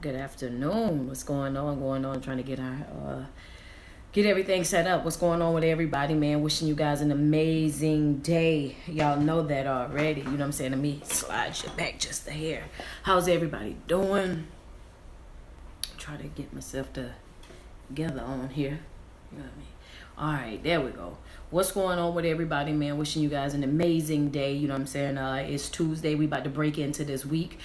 Good afternoon. What's going on? Trying to get everything set up. What's going on with everybody, man? Wishing you guys an amazing day. Y'all know that already. You know what I'm saying? Let me slide you back just a hair. How's everybody doing? Try to get myself together on here. You know what I mean? All right, there we go. What's going on with everybody, man? Wishing you guys an amazing day. You know what I'm saying? It's Tuesday. We about to break into this week.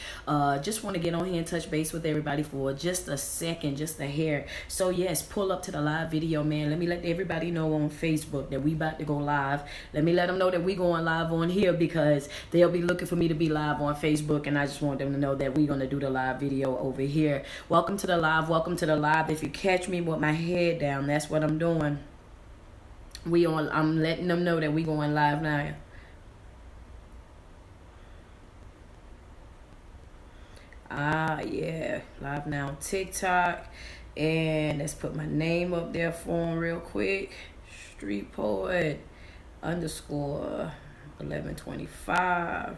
Just want to get on here and touch base with everybody for just a second, just a hair. So yes, pull up to the live video, man. Let me let everybody know on Facebook that we about to go live. Let me let them know that we going live on here because they'll be looking for me to be live on Facebook, and I just want them to know that we're going to do the live video over here. Welcome to the live. Welcome to the live. If you catch me with my head down, that's what I'm doing. I'm letting them know that we going live now. Yeah, live now on TikTok, and let's put my name up there for them real quick. Street Poet _ 1125.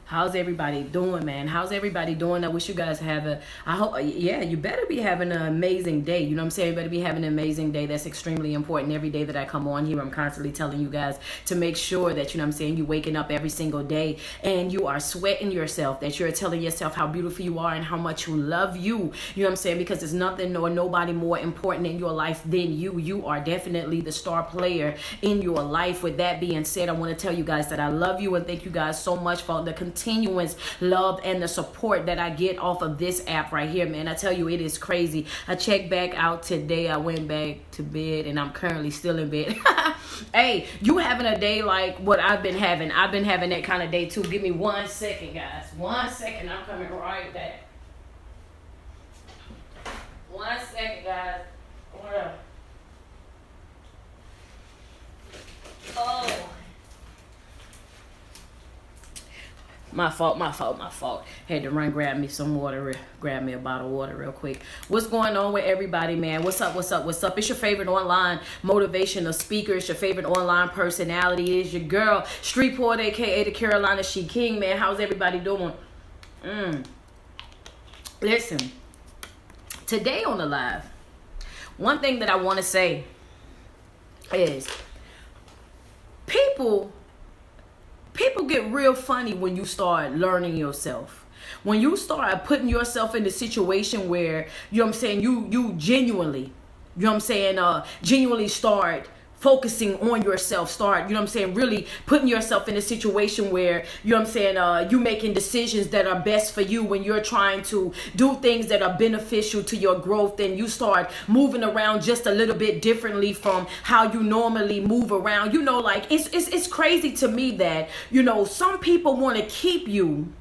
How's everybody doing, man? How's everybody doing? I wish you guys you better be having an amazing day. You know what I'm saying? You better be having an amazing day. That's extremely important. Every day that I come on here, I'm constantly telling you guys to make sure that, you know what I'm saying, you waking up every single day and you are sweating yourself, that you're telling yourself how beautiful you are and how much you love you. You know what I'm saying? Because there's nothing or nobody more important in your life than you. You are definitely the star player in your life. With that being said, I want to tell you guys that I love you and thank you guys so much for the continuous love and the support that I get off of this app right here, man. I tell you, it is crazy. I checked back out today. I went back to bed and I'm currently still in bed. Hey, you having a day like what I've been having? I've been having that kind of day too. Give me 1 second, guys. 1 second. I'm coming right back. 1 second, guys. Hold up. Oh. My fault. Had to run grab me some water, grab me a bottle of water real quick. What's going on with everybody, man? What's up? It's your favorite online motivational speaker. It's your favorite online personality. It's your girl, Street Poet, aka the Carolina SheKing, man. How's everybody doing? Listen, today on the live, one thing that I want to say is people get real funny when you start learning yourself. When you start putting yourself in a situation where, you know what I'm saying, you genuinely, you know what I'm saying, genuinely start focusing on yourself, start, you know what I'm saying, really putting yourself in a situation where, you know what I'm saying, you making decisions that are best for you when you're trying to do things that are beneficial to your growth, and you start moving around just a little bit differently from how you normally move around. You know, like it's crazy to me that, you know, some people want to keep you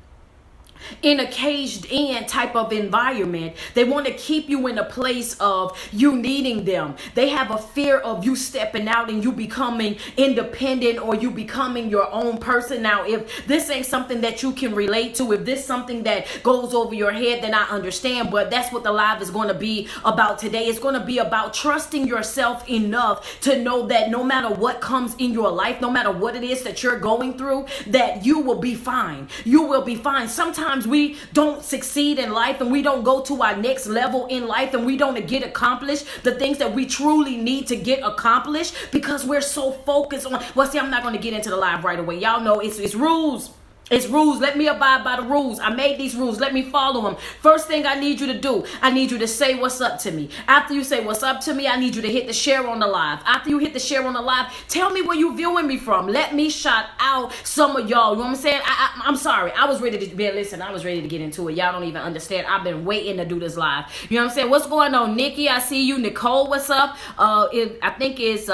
in a caged in type of environment. They want to keep you in a place of you needing them. They have a fear of you stepping out and you becoming independent or you becoming your own person. Now, if this ain't something that you can relate to, if this something that goes over your head, then I understand. But that's what the live is going to be about today. It's going to be about trusting yourself enough to know that no matter what comes in your life, no matter what it is that you're going through, that you will be fine. You will be fine. Sometimes we don't succeed in life and we don't go to our next level in life and we don't get accomplished the things that we truly need to get accomplished because we're so focused on, well, see, I'm not going to get into the live right away. Y'all know it's rules. It's rules. Let me abide by the rules. I made these rules. Let me follow them. First thing I need you to do, I need you to say what's up to me. After you say what's up to me, I need you to hit the share on the live. After you hit the share on the live, tell me where you viewing me from. Let me shout out some of y'all. You know what I'm saying? I'm sorry. I was ready to listen. I was ready to get into it. Y'all don't even understand. I've been waiting to do this live. You know what I'm saying? What's going on, Nikki? I see you. Nicole, what's up? I think it's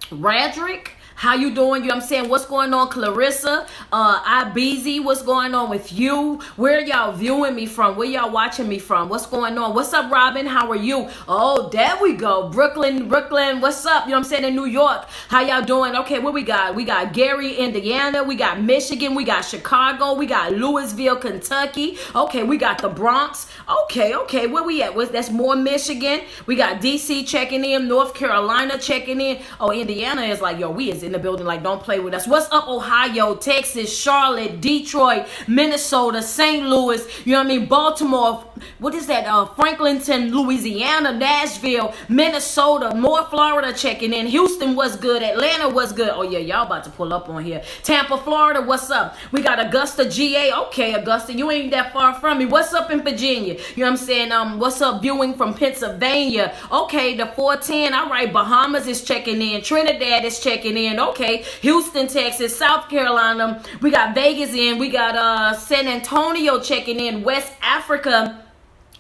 Radrick. How you doing? You know what I'm saying? What's going on, Clarissa? Ibizi, what's going on with you? Where y'all viewing me from? Where y'all watching me from? What's going on? What's up, Robin? How are you? Oh, there we go. Brooklyn, what's up? You know what I'm saying? In New York. How y'all doing? Okay, what we got? We got Gary, Indiana. We got Michigan. We got Chicago. We got Louisville, Kentucky. Okay, we got the Bronx. Okay. Where we at? That's more Michigan. We got DC checking in. North Carolina checking in. Oh, Indiana is like, yo, we is in the building. Like, don't play with us. What's up, Ohio, Texas, Charlotte, Detroit, Minnesota, St. Louis, you know what I mean, Baltimore, what is that, Franklinton, Louisiana, Nashville, Minnesota, North Florida checking in, Houston, what's good, Atlanta, what's good, oh yeah, y'all about to pull up on here, Tampa, Florida, what's up, we got Augusta, GA, okay, Augusta, you ain't that far from me, what's up in Virginia, you know what I'm saying, what's up, viewing from Pennsylvania, okay, the 410, all right, Bahamas is checking in, Trinidad is checking in, okay, Houston, Texas, South Carolina, we got Vegas in, we got San Antonio checking in, West Africa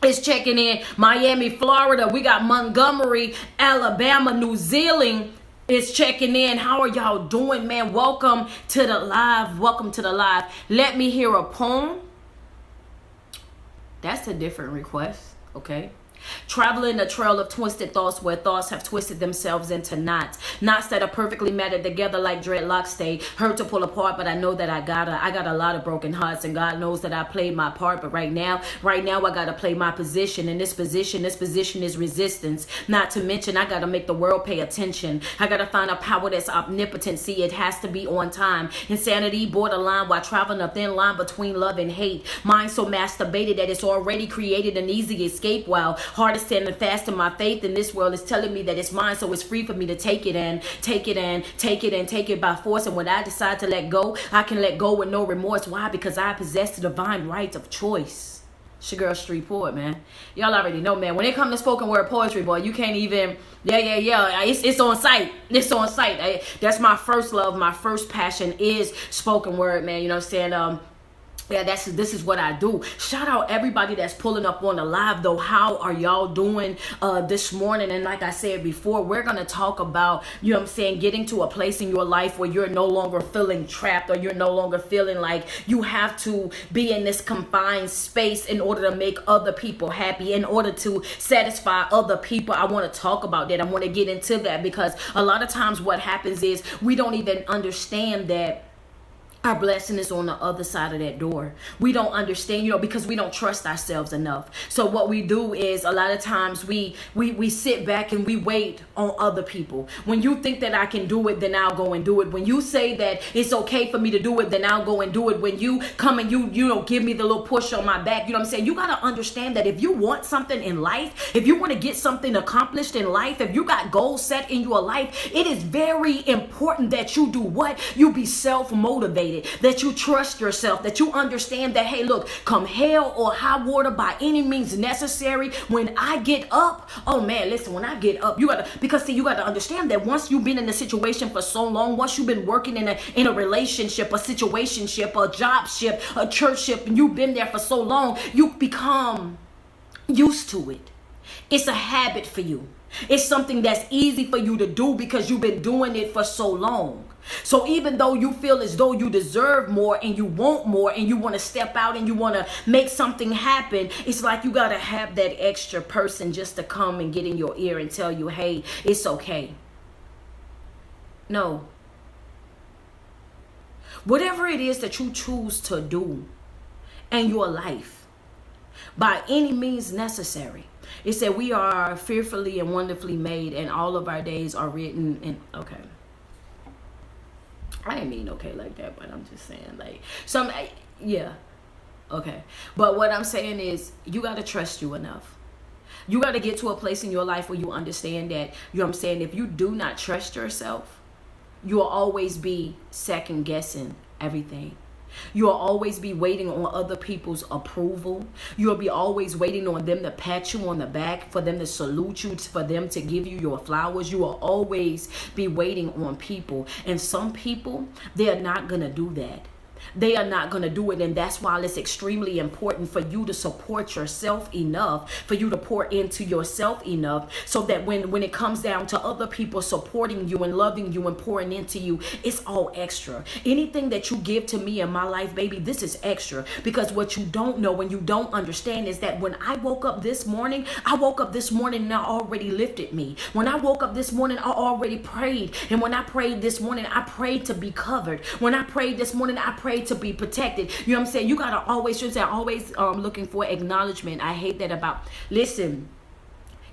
is checking in, Miami, Florida, we got Montgomery, Alabama, New Zealand is checking in. How are y'all doing, man? Welcome to the live. Welcome to the live. Let me hear a poem. That's a different request, okay? Traveling a trail of twisted thoughts where thoughts have twisted themselves into knots. Knots that are perfectly matted together like dreadlocks stay. Hurt to pull apart, but I know that I got a lot of broken hearts, and God knows that I played my part. But right now I gotta play my position. And this position is resistance. Not to mention, I gotta make the world pay attention. I gotta find a power that's omnipotent. See, it has to be on time. Insanity borderline while traveling a thin line between love and hate. Mind so masturbated that it's already created an easy escape while heart is standing fast in my faith in this world is telling me that it's mine, so it's free for me to take it and take it by force. And when I decide to let go, I can let go with no remorse. Why? Because I possess the divine right of choice. It's your girl, Street Poet, man. Y'all already know, man. When it comes to spoken word poetry, boy, you can't even. Yeah. It's on site. It's on site. That's my first love. My first passion is spoken word, man. You know what I'm saying? Yeah, this is what I do. Shout out everybody that's pulling up on the live, though. How are y'all doing this morning? And like I said before, we're going to talk about, you know what I'm saying, getting to a place in your life where you're no longer feeling trapped, or you're no longer feeling like you have to be in this confined space in order to make other people happy, in order to satisfy other people. I want to talk about that. I want to get into that, because a lot of times what happens is we don't even understand that our blessing is on the other side of that door. We don't understand, because we don't trust ourselves enough. So what we do is a lot of times we sit back and we wait on other people. When you think that I can do it, then I'll go and do it. When you say that it's okay for me to do it, then I'll go and do it. When you come and you give me the little push on my back, you know what I'm saying? You got to understand that if you want something in life, if you want to get something accomplished in life, if you got goals set in your life, it is very important that you do what? You be self-motivated. That you trust yourself, that you understand that, hey, look, come hell or high water, by any means necessary, when I get up, oh man, listen, when I get up, you got to understand that once you've been in a situation for so long, once you've been working in a relationship, a situationship, a jobship, a churchship, and you've been there for so long, you become used to it. It's a habit for you. It's something that's easy for you to do because you've been doing it for so long. So even though you feel as though you deserve more and you want more and you want to step out and you want to make something happen, it's like you got to have that extra person just to come and get in your ear and tell you, hey, it's okay. No. Whatever it is that you choose to do in your life, by any means necessary. It said we are fearfully and wonderfully made, and all of our days are written in, okay. I didn't mean okay like that, but I'm just saying yeah. Okay. But what I'm saying is you got to trust you enough. You got to get to a place in your life where you understand that, you know what I'm saying, if you do not trust yourself, you'll always be second guessing everything. You'll always be waiting on other people's approval. You'll be always waiting on them to pat you on the back, for them to salute you, for them to give you your flowers. You will always be waiting on people. And some people, they are not going to do that. They are not going to do it. And that's why it's extremely important for you to support yourself enough, for you to pour into yourself enough, so that when it comes down to other people supporting you and loving you and pouring into you, it's all extra. Anything that you give to me in my life, baby, this is extra. Because what you don't know and you don't understand is that when I woke up this morning and I already lifted me. When I woke up this morning, I already prayed. And when I prayed this morning, I prayed to be covered. When I prayed this morning, I prayed to be protected. You know what I'm saying? You gotta always looking for acknowledgement. I hate that about, listen,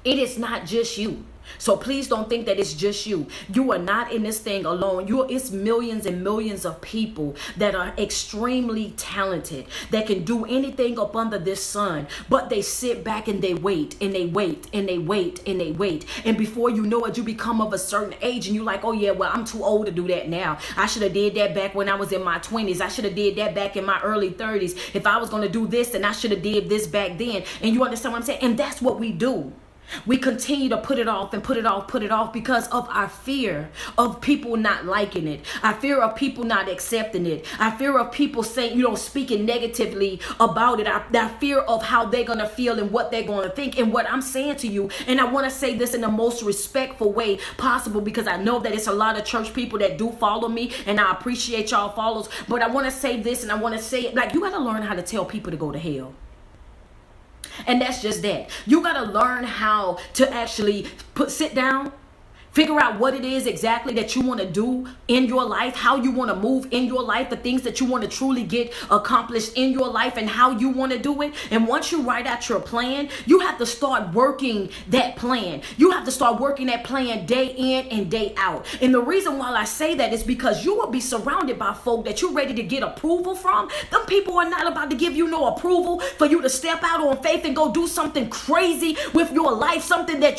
it is not just you. So please don't think that it's just you. You are not in this thing alone. It's millions and millions of people that are extremely talented, that can do anything up under this sun, but they sit back and they wait and they wait and they wait and they wait. And before you know it, you become of a certain age and you're like, oh yeah, well, I'm too old to do that now. I should have did that back when I was in my 20s. I should have did that back in my early 30s. If I was going to do this, then I should have did this back then. And you understand what I'm saying? And that's what we do. We continue to put it off and put it off because of our fear of people not liking it. Our fear of people not accepting it. Our fear of people saying, speaking negatively about it. Our fear of how they're going to feel and what they're going to think. And what I'm saying to you, and I want to say this in the most respectful way possible, because I know that it's a lot of church people that do follow me, and I appreciate y'all follows. But I want to say this, and I want to say it like, you got to learn how to tell people to go to hell. And that's just that. You got to learn how to actually sit down, figure out what it is exactly that you want to do in your life, how you want to move in your life, the things that you want to truly get accomplished in your life, and how you want to do it. And once you write out your plan, you have to start working that plan. You have to start working that plan day in and day out. And the reason why I say that is because you will be surrounded by folk that you're ready to get approval from. Them people are not about to give you no approval for you to step out on faith and go do something crazy with your life, something that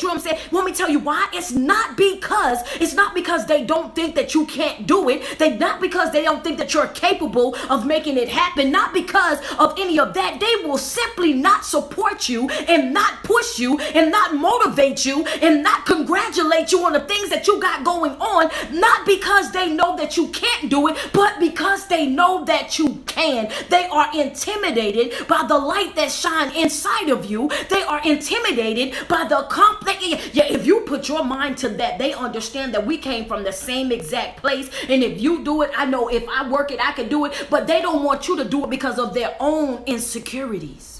let me tell you why. It's not because they don't think that you can't do it. Not because they don't think that you're capable of making it happen. Not because of any of that. They will simply not support you and not push you and not motivate you and not congratulate you on the things that you got going on. Not because they know that you can't do it, but because they know that you can. They are intimidated by the light that shines inside of you. They are intimidated by the if you put your mind to that, they understand that we came from the same exact place. And if you do it, I know if I work it, I can do it. But they don't want you to do it because of their own insecurities.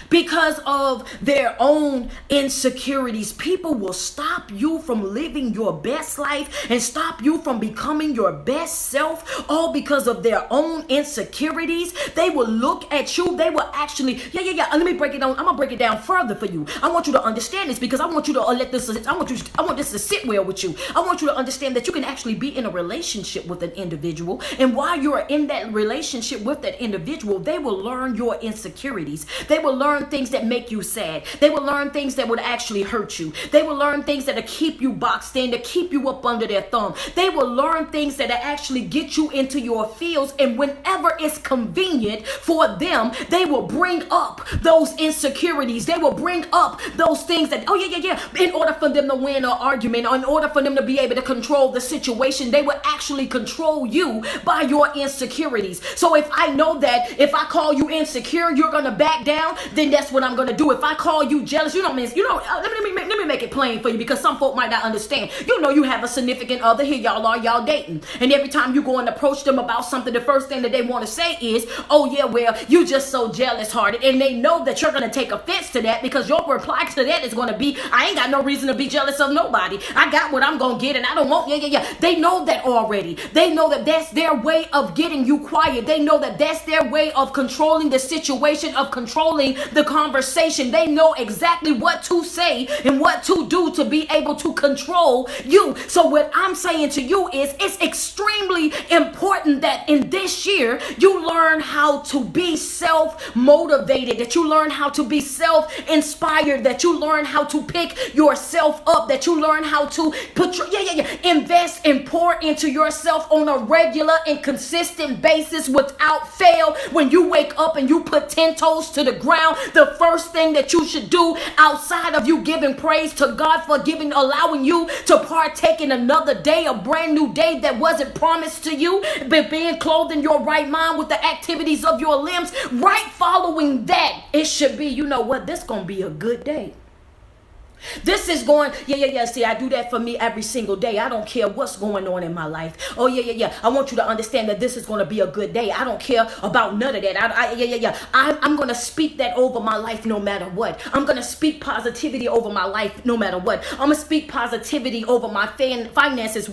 Because of their own insecurities, people will stop you from living your best life and stop you from becoming your best self, all because of their own insecurities. They will look at you. They will actually, let me break it down. I'm gonna break it down further for you. I want you to understand this because I want you to I want this to sit well with you. I want you to understand that you can actually be in a relationship with an individual, and while you're in that relationship with that individual, they will learn your insecurities. They will learn things that make you sad. They will learn things that would actually hurt you. They will learn things that will keep you boxed in, to keep you up under their thumb. They will learn things that will actually get you into your fields, and whenever it's convenient for them, they will bring up those insecurities. They will bring up those things that, in order for them to win an argument, or in order for them to be able to control the situation, they will actually control you by your insecurities. So if I know that if I call you insecure, you're going to back down, then that's what I'm going to do. If I call you jealous, let me make it plain for you, because some folk might not understand. You have a significant other. Here y'all dating. And every time you go and approach them about something, the first thing that they want to say is, oh yeah, well, you just so jealous hearted. And they know that you're going to take offense to that, because your reply to that is going to be, I ain't got no reason to be jealous of nobody. I got what I'm going to get, and I don't want, They know that already. They know that that's their way of getting you quiet. They know that that's their way of controlling the situation, of controlling the conversation. They know exactly what to say and what to do to be able to control you. So what I'm saying to you is, it's extremely important that in this year you learn how to be self-motivated, that you learn how to be self-inspired, that you learn how to pick yourself up, that you learn how to invest and pour into yourself on a regular and consistent basis without fail. When you wake up and you put 10 toes to the ground, the first thing that you should do, outside of you giving praise to God for allowing you to partake in another day, a brand new day that wasn't promised to you, but being clothed in your right mind with the activities of your limbs, right following that, it should be, this gonna be a good day. This is going, see, I do that for me every single day. I don't care what's going on in my life. Oh, I want you to understand that this is going to be a good day. I don't care about none of that. I'm going to speak that over my life no matter what. I'm going to speak positivity over my life no matter what. I'm going to speak positivity over my finances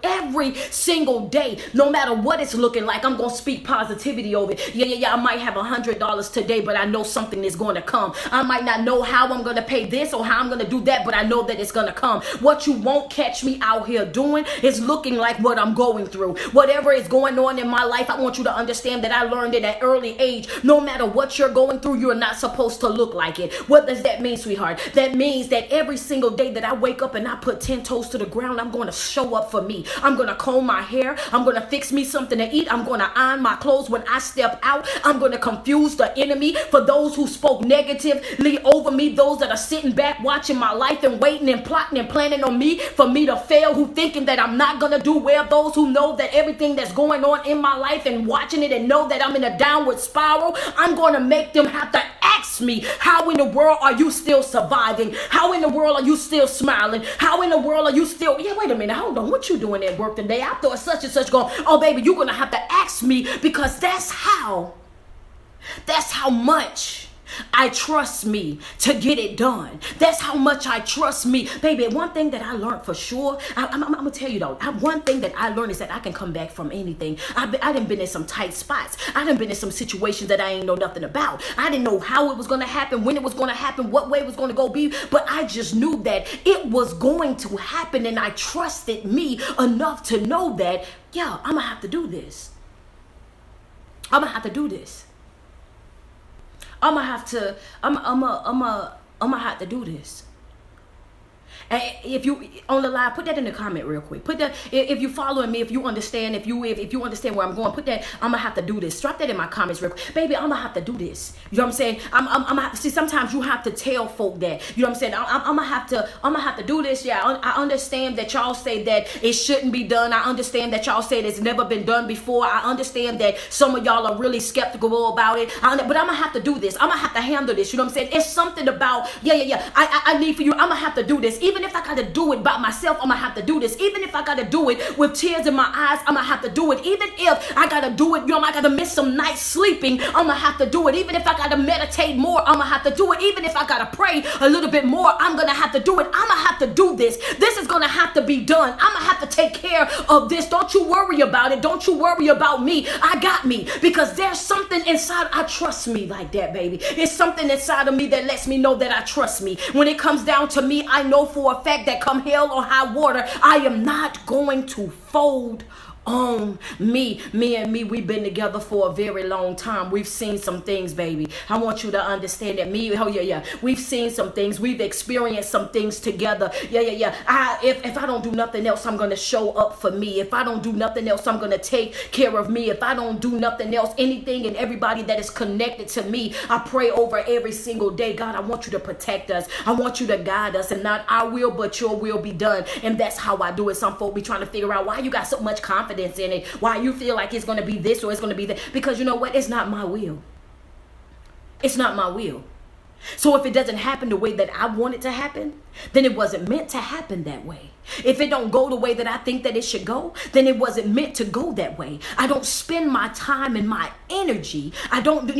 every single day, no matter what it's looking like. I'm going to speak positivity over it. I might have $100 today, but I know something is going to come. I might not know how I'm going to pay this or how I'm going to do that, but I know that it's going to come. What you won't catch me out here doing is looking like what I'm going through. Whatever is going on in my life, I want you to understand that I learned at an early age, no matter what you're going through, you're not supposed to look like it. What does that mean, sweetheart? That means that every single day that I wake up and I put 10 toes to the ground, I'm going to show up for me. I'm going to comb my hair. I'm going to fix me something to eat. I'm going to iron my clothes when I step out. I'm going to confuse the enemy. For those who spoke negatively over me, those that are sitting back watching my life and waiting and plotting and planning on me for me to fail, who thinking that I'm not going to do well, those who know that everything that's going on in my life and watching it and know that I'm in a downward spiral, I'm going to make them have to ask me, how in the world are you still surviving? How in the world are you still smiling? How in the world are you still, wait a minute, hold on, what you doing at work today? I thought such and such going, oh baby, you're going to have to ask me, because that's how much I trust me to get it done. That's how much I trust me. Baby, one thing that I learned for sure, I'm going to tell you though, one thing that I learned is that I can come back from anything. I done been in some tight spots. I done been in some situations that I ain't know nothing about. I didn't know how it was going to happen, when it was going to happen, what way it was going to go be, but I just knew that it was going to happen, and I trusted me enough to know that, I'm going to have to do this. I'm going to have to do this. I'm gonna have to do this. And if you on the live, put that in the comment real quick. Put that, if you following me, if you understand, if you understand where I'm going, put that. I'm gonna have to do this. Drop that in my comments real quick, baby. I'm gonna have to do this. You know what I'm saying? I'm gonna have to, see, sometimes you have to tell folk that. You know what I'm saying? I'm gonna have to do this. Yeah, I understand that y'all say that it shouldn't be done. I understand that y'all say it's never been done before. I understand that some of y'all are really skeptical about it. But I'm gonna have to do this. I'm gonna have to handle this. You know what I'm saying? It's something about I need for you. I'm gonna have to do this. Even if I gotta do it by myself, I'm gonna have to do this. Even if I gotta do it with tears in my eyes, I'm gonna have to do it. Even if I gotta do it, I gotta miss some nights sleeping, I'm gonna have to do it. Even if I gotta meditate more, I'm gonna have to do it. Even if I gotta pray a little bit more, I'm gonna have to do it. I'm gonna have to do this. This is gonna have to be done. I'm gonna have to take care of this. Don't you worry about it. Don't you worry about me. I got me, because there's something inside. I trust me like that, baby. It's something inside of me that lets me know that I trust me. When it comes down to me, I know for a fact that come hell or high water, I am not going to fold on me. We've been together for a very long time. We've seen some things, baby. I want you to understand that we've seen some things. We've experienced some things together. If I don't do nothing else, I'm going to show up for me. If I don't do nothing else, I'm going to take care of me. If I don't do nothing else, anything and everybody that is connected to me, I pray over every single day. God, I want you to protect us. I want you to guide us, and not our will, but your will be done. And that's how I do it. Some folk be trying to figure out why you got so much confidence in it, why you feel like it's going to be this or it's going to be that, because you know what, it's not my will. It's not my will. So if it doesn't happen the way that I want it to happen, then it wasn't meant to happen that way. If it don't go the way that I think that it should go, then it wasn't meant to go that way. I don't spend my time and my energy. I don't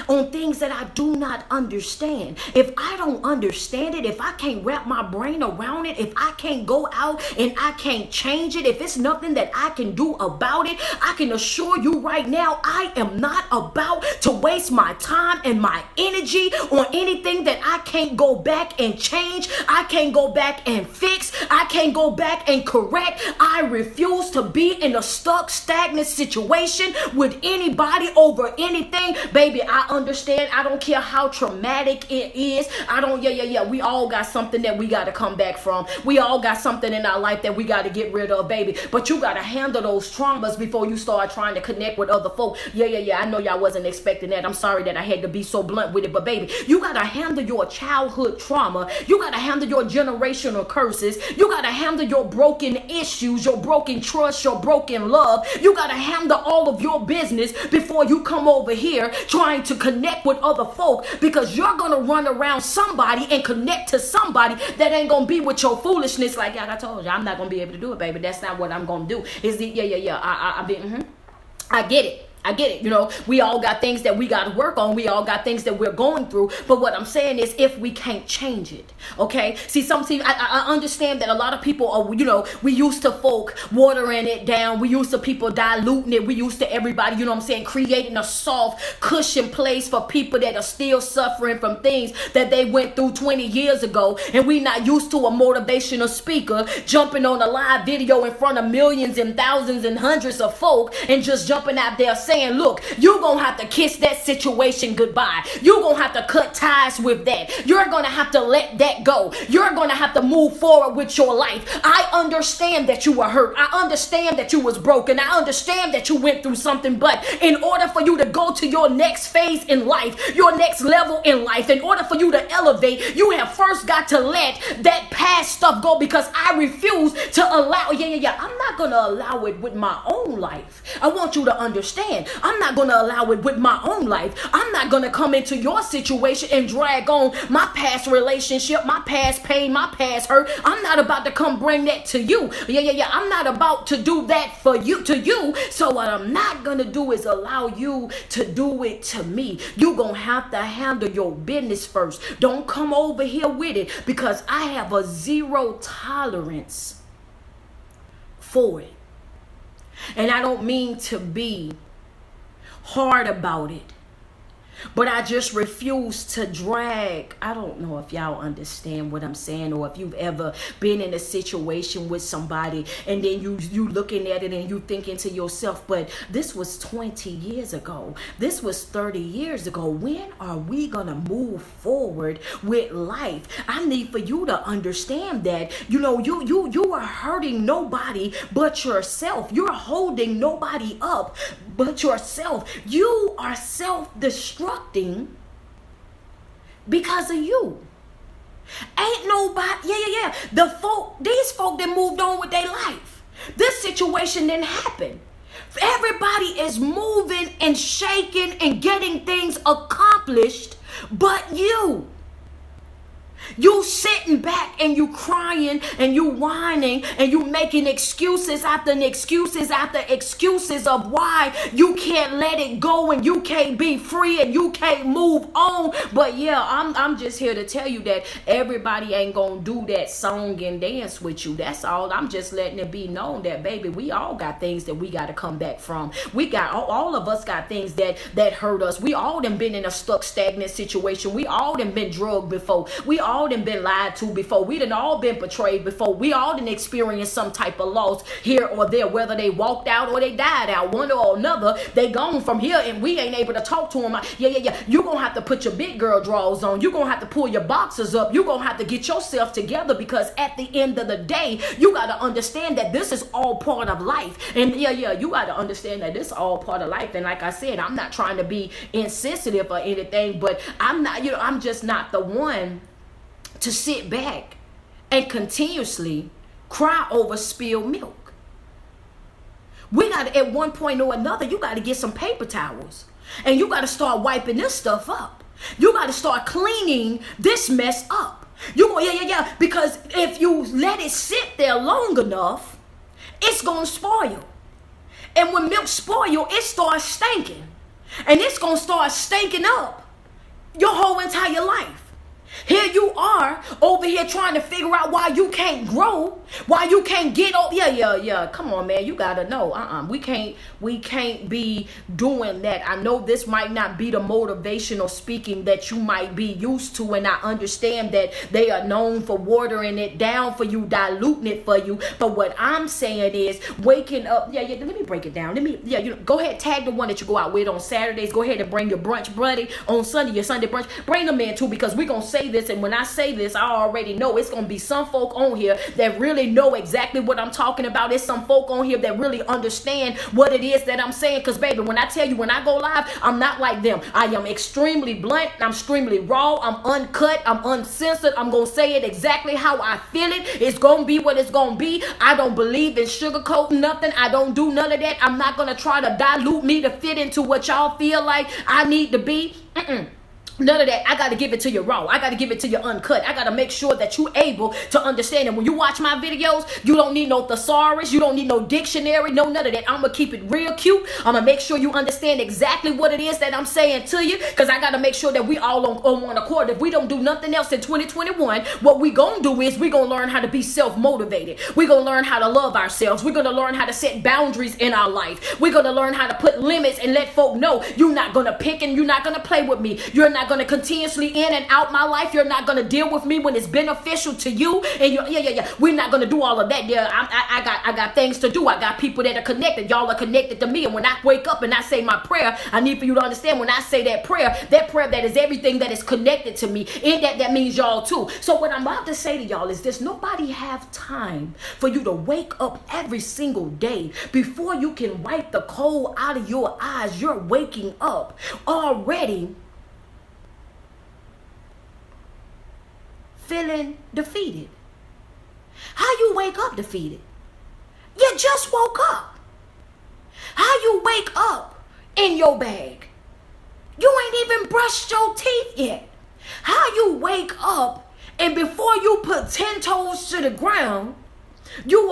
on things that I do not understand. If I don't understand it, if I can't wrap my brain around it, if I can't go out and I can't change it, if it's nothing that I can do about it, I can assure you right now, I am not about to waste my time and my energy on anything that I can't go back and change. I can't go back and fix. I can't go back and correct. I refuse to be in a stuck, stagnant situation with anybody over anything. Baby, I understand. I don't care how traumatic it is. We all got something that we got to come back from. We all got something in our life that we got to get rid of, baby. But you got to handle those traumas before you start trying to connect with other folk. I know y'all wasn't expecting that. I'm sorry that I had to be so blunt with it. But baby, you got to handle your childhood trauma. You got to handle your generational curses. You got to handle your broken issues, your broken trust, your broken love. You got to handle all of your business before you come over here trying to connect with other folk, because you're going to run around somebody and connect to somebody that ain't going to be with your foolishness. Like I told you, I'm not going to be able to do it, baby. That's not what I'm going to do. I get it. I get it. You know, we all got things that we got to work on. We all got things that we're going through. But what I'm saying is, if we can't change it, okay? See, I understand that a lot of people are, you know, we used to folk watering it down. We used to people diluting it. We used to everybody, you know what I'm saying, creating a soft cushion place for people that are still suffering from things that they went through 20 years ago. And we not used to a motivational speaker jumping on a live video in front of millions and thousands and hundreds of folk and just jumping out there saying, look, you're going to have to kiss that situation goodbye. You're going to have to cut ties with that. You're going to have to let that go. You're going to have to move forward with your life. I understand that you were hurt. I understand that you was broken. I understand that you went through something, but in order for you to go to your next phase in life, your next level in life, in order for you to elevate, you have first got to let that past stuff go, because I refuse to allow, I'm not going to allow it with my own life. I want you to understand, I'm not going to allow it with my own life. I'm not going to come into your situation and drag on my past relationship, my past pain, my past hurt. I'm not about to come bring that to you. I'm not about to do that for you, to you. So what I'm not going to do is allow you to do it to me. You're going to have to handle your business first. Don't come over here with it, because I have a zero tolerance for it. And I don't mean to be hard about it, but I just refuse to drag. I don't know if y'all understand what I'm saying, or if you've ever been in a situation with somebody and then you looking at it and you thinking to yourself, but this was 20 years ago. This was 30 years ago. When are we going to move forward with life? I need for you to understand that, you know, you are hurting nobody but yourself. You're holding nobody up but yourself. You are self-destructing because of you. Ain't nobody, these folk that moved on with their life. This situation didn't happen. Everybody is moving and shaking and getting things accomplished but you. You sitting back and you crying and you whining and you making excuses after excuses after excuses of why you can't let it go and you can't be free and you can't move on. But yeah, I'm just here to tell you that everybody ain't gonna do that song and dance with you. That's all. I'm just letting it be known that, baby, we all got things that we got to come back from. We got all of us got things that hurt us. We all done been in a stuck, stagnant situation. We all done been drugged before. We all done been lied to before. We done all been betrayed before. We all done experienced some type of loss here or there, whether they walked out or they died out. One or another, they gone from here and we ain't able to talk to them. You gonna have to put your big girl drawers on. You gonna have to pull your boxers up. You gonna have to get yourself together, because at the end of the day, you gotta understand that this is all part of life. And you gotta understand that this is all part of life. And like I said, I'm not trying to be insensitive or anything, but I'm not, I'm just not the one to sit back and continuously cry over spilled milk. We got to, at one point or another, you got to get some paper towels and you got to start wiping this stuff up. You got to start cleaning this mess up. Because if you let it sit there long enough, it's going to spoil. And when milk spoil, it starts stinking. And it's going to start stinking up your whole entire life. Here you are over here trying to figure out why you can't grow, why you can't get over. Come on, man. You gotta know. We can't be doing that. I know this might not be the motivational speaking that you might be used to, and I understand that they are known for watering it down for you, diluting it for you. But what I'm saying is waking up. Let me break it down. Go ahead, tag the one that you go out with on Saturdays. Go ahead and bring your brunch buddy on Sunday, your Sunday brunch. Bring them in too, because we're gonna say this, and when I say this, I already know it's gonna be some folk on here that really know exactly what I'm talking about. There's some folk on here that really understand what it is that I'm saying, because baby, when I tell you, when I go live, I'm not like them. I am extremely blunt, I'm extremely raw, I'm uncut, I'm uncensored. I'm gonna say it exactly how I feel it. It's gonna be what it's gonna be. I don't believe in sugarcoating nothing. I don't do none of that. I'm not gonna try to dilute me to fit into what y'all feel like I need to be. None of that. I got to give it to you raw. I got to give it to you uncut. I got to make sure that you're able to understand it. When you watch my videos, you don't need no thesaurus. You don't need no dictionary. No, none of that. I'm going to keep it real cute. I'm going to make sure you understand exactly what it is that I'm saying to you, because I got to make sure that we all on one accord. If we don't do nothing else in 2021, what we going to do is we going to learn how to be self-motivated. We're going to learn how to love ourselves. We're going to learn how to set boundaries in our life. We're going to learn how to put limits and let folk know you're not going to pick and you're not going to play with me. You're not going to continuously in and out my life. You're not going to deal with me when it's beneficial to you. And we're not going to do all of that. Yeah, I got things to do. I got people that are connected. Y'all are connected to me. And when I wake up and I say my prayer, I need for you to understand when I say that prayer that is everything that is connected to me. In that means y'all too. So what I'm about to say to y'all is this: nobody have time for you to wake up every single day. Before you can wipe the coal out of your eyes, you're waking up already feeling defeated. How you wake up defeated? You just woke up. How you wake up in your bag? You ain't even brushed your teeth yet. How you wake up and before you put 10 toes to the ground, you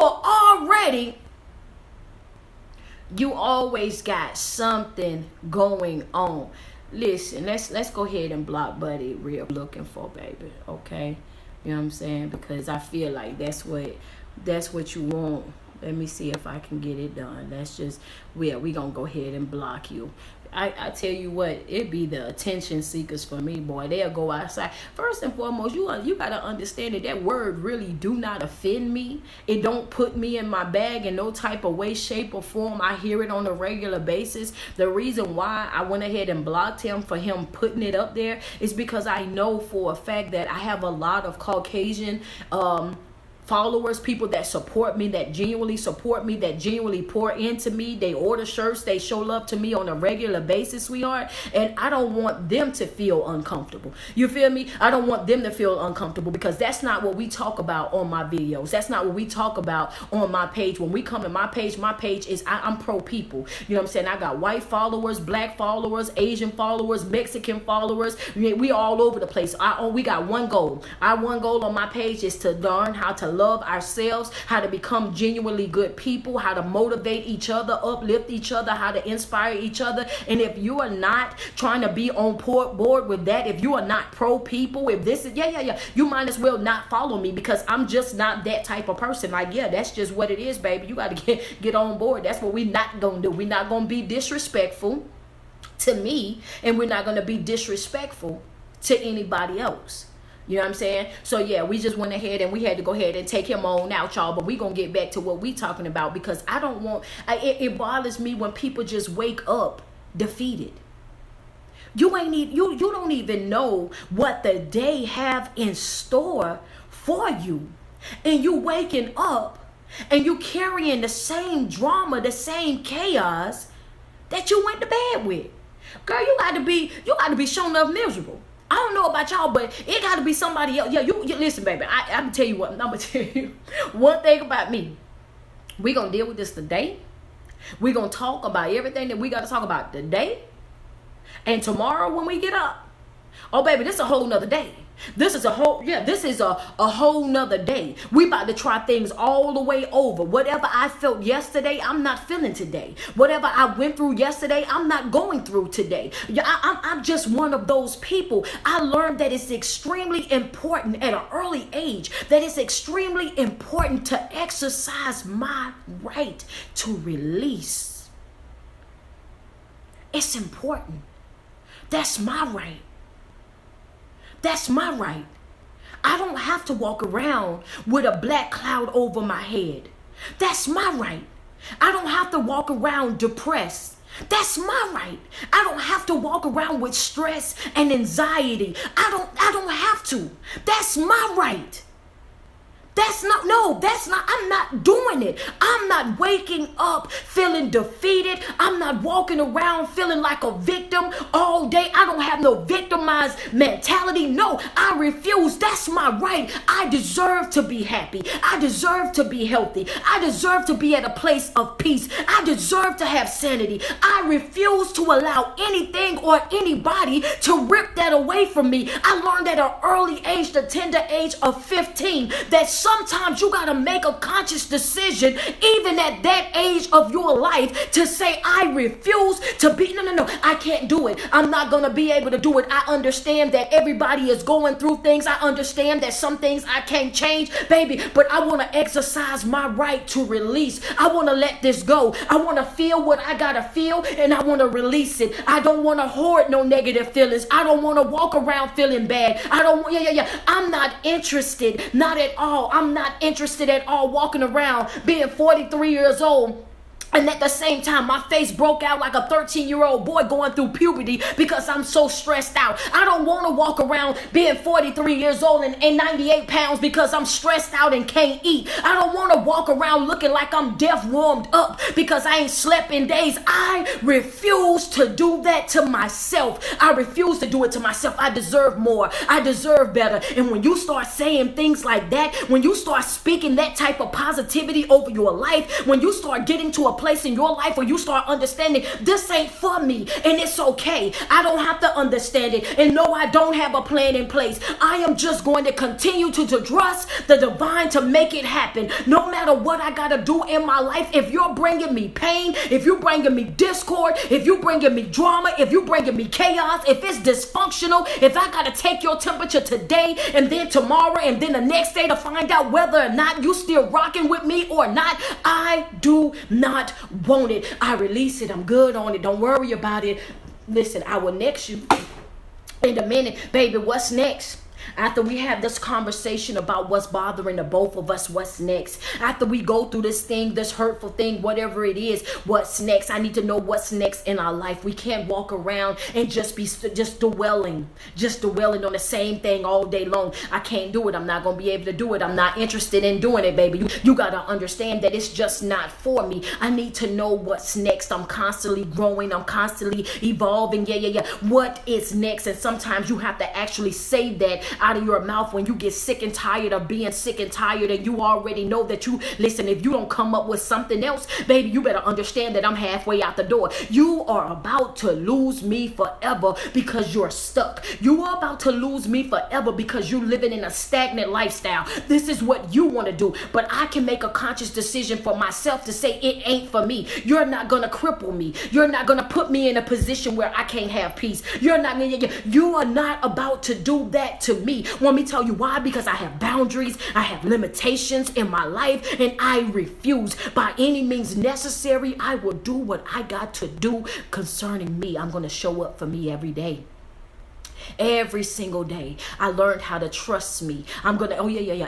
always got something going on. Listen, let's go ahead and block Buddy real looking for, baby. Okay? You know what I'm saying? Because I feel like that's what you want. Let me see if I can get it done. We gonna go ahead and block you. I tell you what, it be the attention seekers for me, boy. They'll go outside. First and foremost, you gotta understand that word really do not offend me. It don't put me in my bag in no type of way, shape, or form. I hear it on a regular basis. The reason why I went ahead and blocked him for him putting it up there is because I know for a fact that I have a lot of Caucasian followers, people that support me, that genuinely support me, that genuinely pour into me. They order shirts, they show love to me on a regular basis, sweetheart. And I don't want them to feel uncomfortable. You feel me? I don't want them to feel uncomfortable, because that's not what we talk about on my videos. That's not what we talk about on my page. When we come to my page is I'm pro people. You know what I'm saying? I got white followers, black followers, Asian followers, Mexican followers. We all over the place. We got one goal. Our one goal on my page is to learn how to love ourselves, how to become genuinely good people, how to motivate each other, uplift each other, how to inspire each other. And if you are not trying to be on board with that, if you are not pro people, if this is you might as well not follow me, because I'm just not that type of person. Like, that's just what it is, baby. You got to get on board. That's what we're not gonna do. We're not gonna be disrespectful to me, and we're not gonna be disrespectful to anybody else. You know what I'm saying? So we just went ahead and we had to go ahead and take him on out, y'all. But we gonna get back to what we talking about, because I don't want. It bothers me when people just wake up defeated. You don't even know what the day have in store for you, and you waking up and you carrying the same drama, the same chaos that you went to bed with. Girl, you got to be shown up miserable. I don't know about y'all, but it got to be somebody else. You listen, baby. I'm gonna tell you what. I'm gonna tell you one thing about me. We gonna deal with this today. We gonna talk about everything that we got to talk about today. And tomorrow when we get up, oh baby, this is a whole nother day. This is a whole nother day. We about to try things all the way over. Whatever I felt yesterday, I'm not feeling today. Whatever I went through yesterday, I'm not going through today. I'm just one of those people. I learned that it's extremely important at an early age, that it's extremely important to exercise my right to release. It's important. That's my right. That's my right. I don't have to walk around with a black cloud over my head. That's my right. I don't have to walk around depressed. That's my right. I don't have to walk around with stress and anxiety. I don't have to. That's my right. I'm not doing it. I'm not waking up feeling defeated. I'm not walking around feeling like a victim all day. I don't have no victimized mentality. No, I refuse. That's my right. I deserve to be happy. I deserve to be healthy. I deserve to be at a place of peace. I deserve to have sanity. I refuse to allow anything or anybody to rip that away from me. I learned at an early age, the tender age of 15, that sometimes you got to make a conscious decision, even at that age of your life, to say, I refuse to be, no, I can't do it. I'm not going to be able to do it. I understand that everybody is going through things. I understand that some things I can't change, baby, but I want to exercise my right to release. I want to let this go. I want to feel what I got to feel, and I want to release it. I don't want to hoard no negative feelings. I don't want to walk around feeling bad. I don't want, I'm not interested, not at all. I'm not interested at all walking around being 43 years old, and at the same time, my face broke out like a 13-year-old boy going through puberty because I'm so stressed out. I don't want to walk around being 43 years old and 98 pounds because I'm stressed out and can't eat. I don't want to walk around looking like I'm deaf warmed up because I ain't slept in days. I refuse to do that to myself. I refuse to do it to myself. I deserve more. I deserve better. And when you start saying things like that, when you start speaking that type of positivity over your life, when you start getting to a place in your life where you start understanding this ain't for me and it's okay. I don't have to understand it. And no, I don't have a plan in place. I am just going to continue to trust the divine to make it happen. No matter what I got to do in my life, if you're bringing me pain, if you're bringing me discord, if you're bringing me drama, if you're bringing me chaos, if it's dysfunctional, if I got to take your temperature today and then tomorrow and then the next day to find out whether or not you still rocking with me or not, I do not want it. I release it. I'm good on it. Don't worry about it. Listen, I will next you in a minute. Baby, what's next? After we have this conversation about what's bothering the both of us, what's next? After we go through this thing, this hurtful thing, whatever it is, what's next? I need to know what's next in our life. We can't walk around and just dwelling on the same thing all day long. I can't do it. I'm not going to be able to do it. I'm not interested in doing it, baby. You got to understand that it's just not for me. I need to know what's next. I'm constantly growing. I'm constantly evolving. What is next? And sometimes you have to actually say that out of your mouth when you get sick and tired of being sick and tired, and you already know that if you don't come up with something else, baby, you better understand that I'm halfway out the door. You are about to lose me forever because you're stuck. You are about to lose me forever because you're living in a stagnant lifestyle. This is what you want to do, but I can make a conscious decision for myself to say it ain't for me. You're not going to cripple me. You're not going to put me in a position where I can't have peace. You are not about to do that to me. Want me to tell you why? Because I have boundaries, I have limitations in my life, and I refuse. By any means necessary, I will do what I got to do concerning me. I'm going to show up for me every day. Every single day. I learned how to trust me. I'm going to,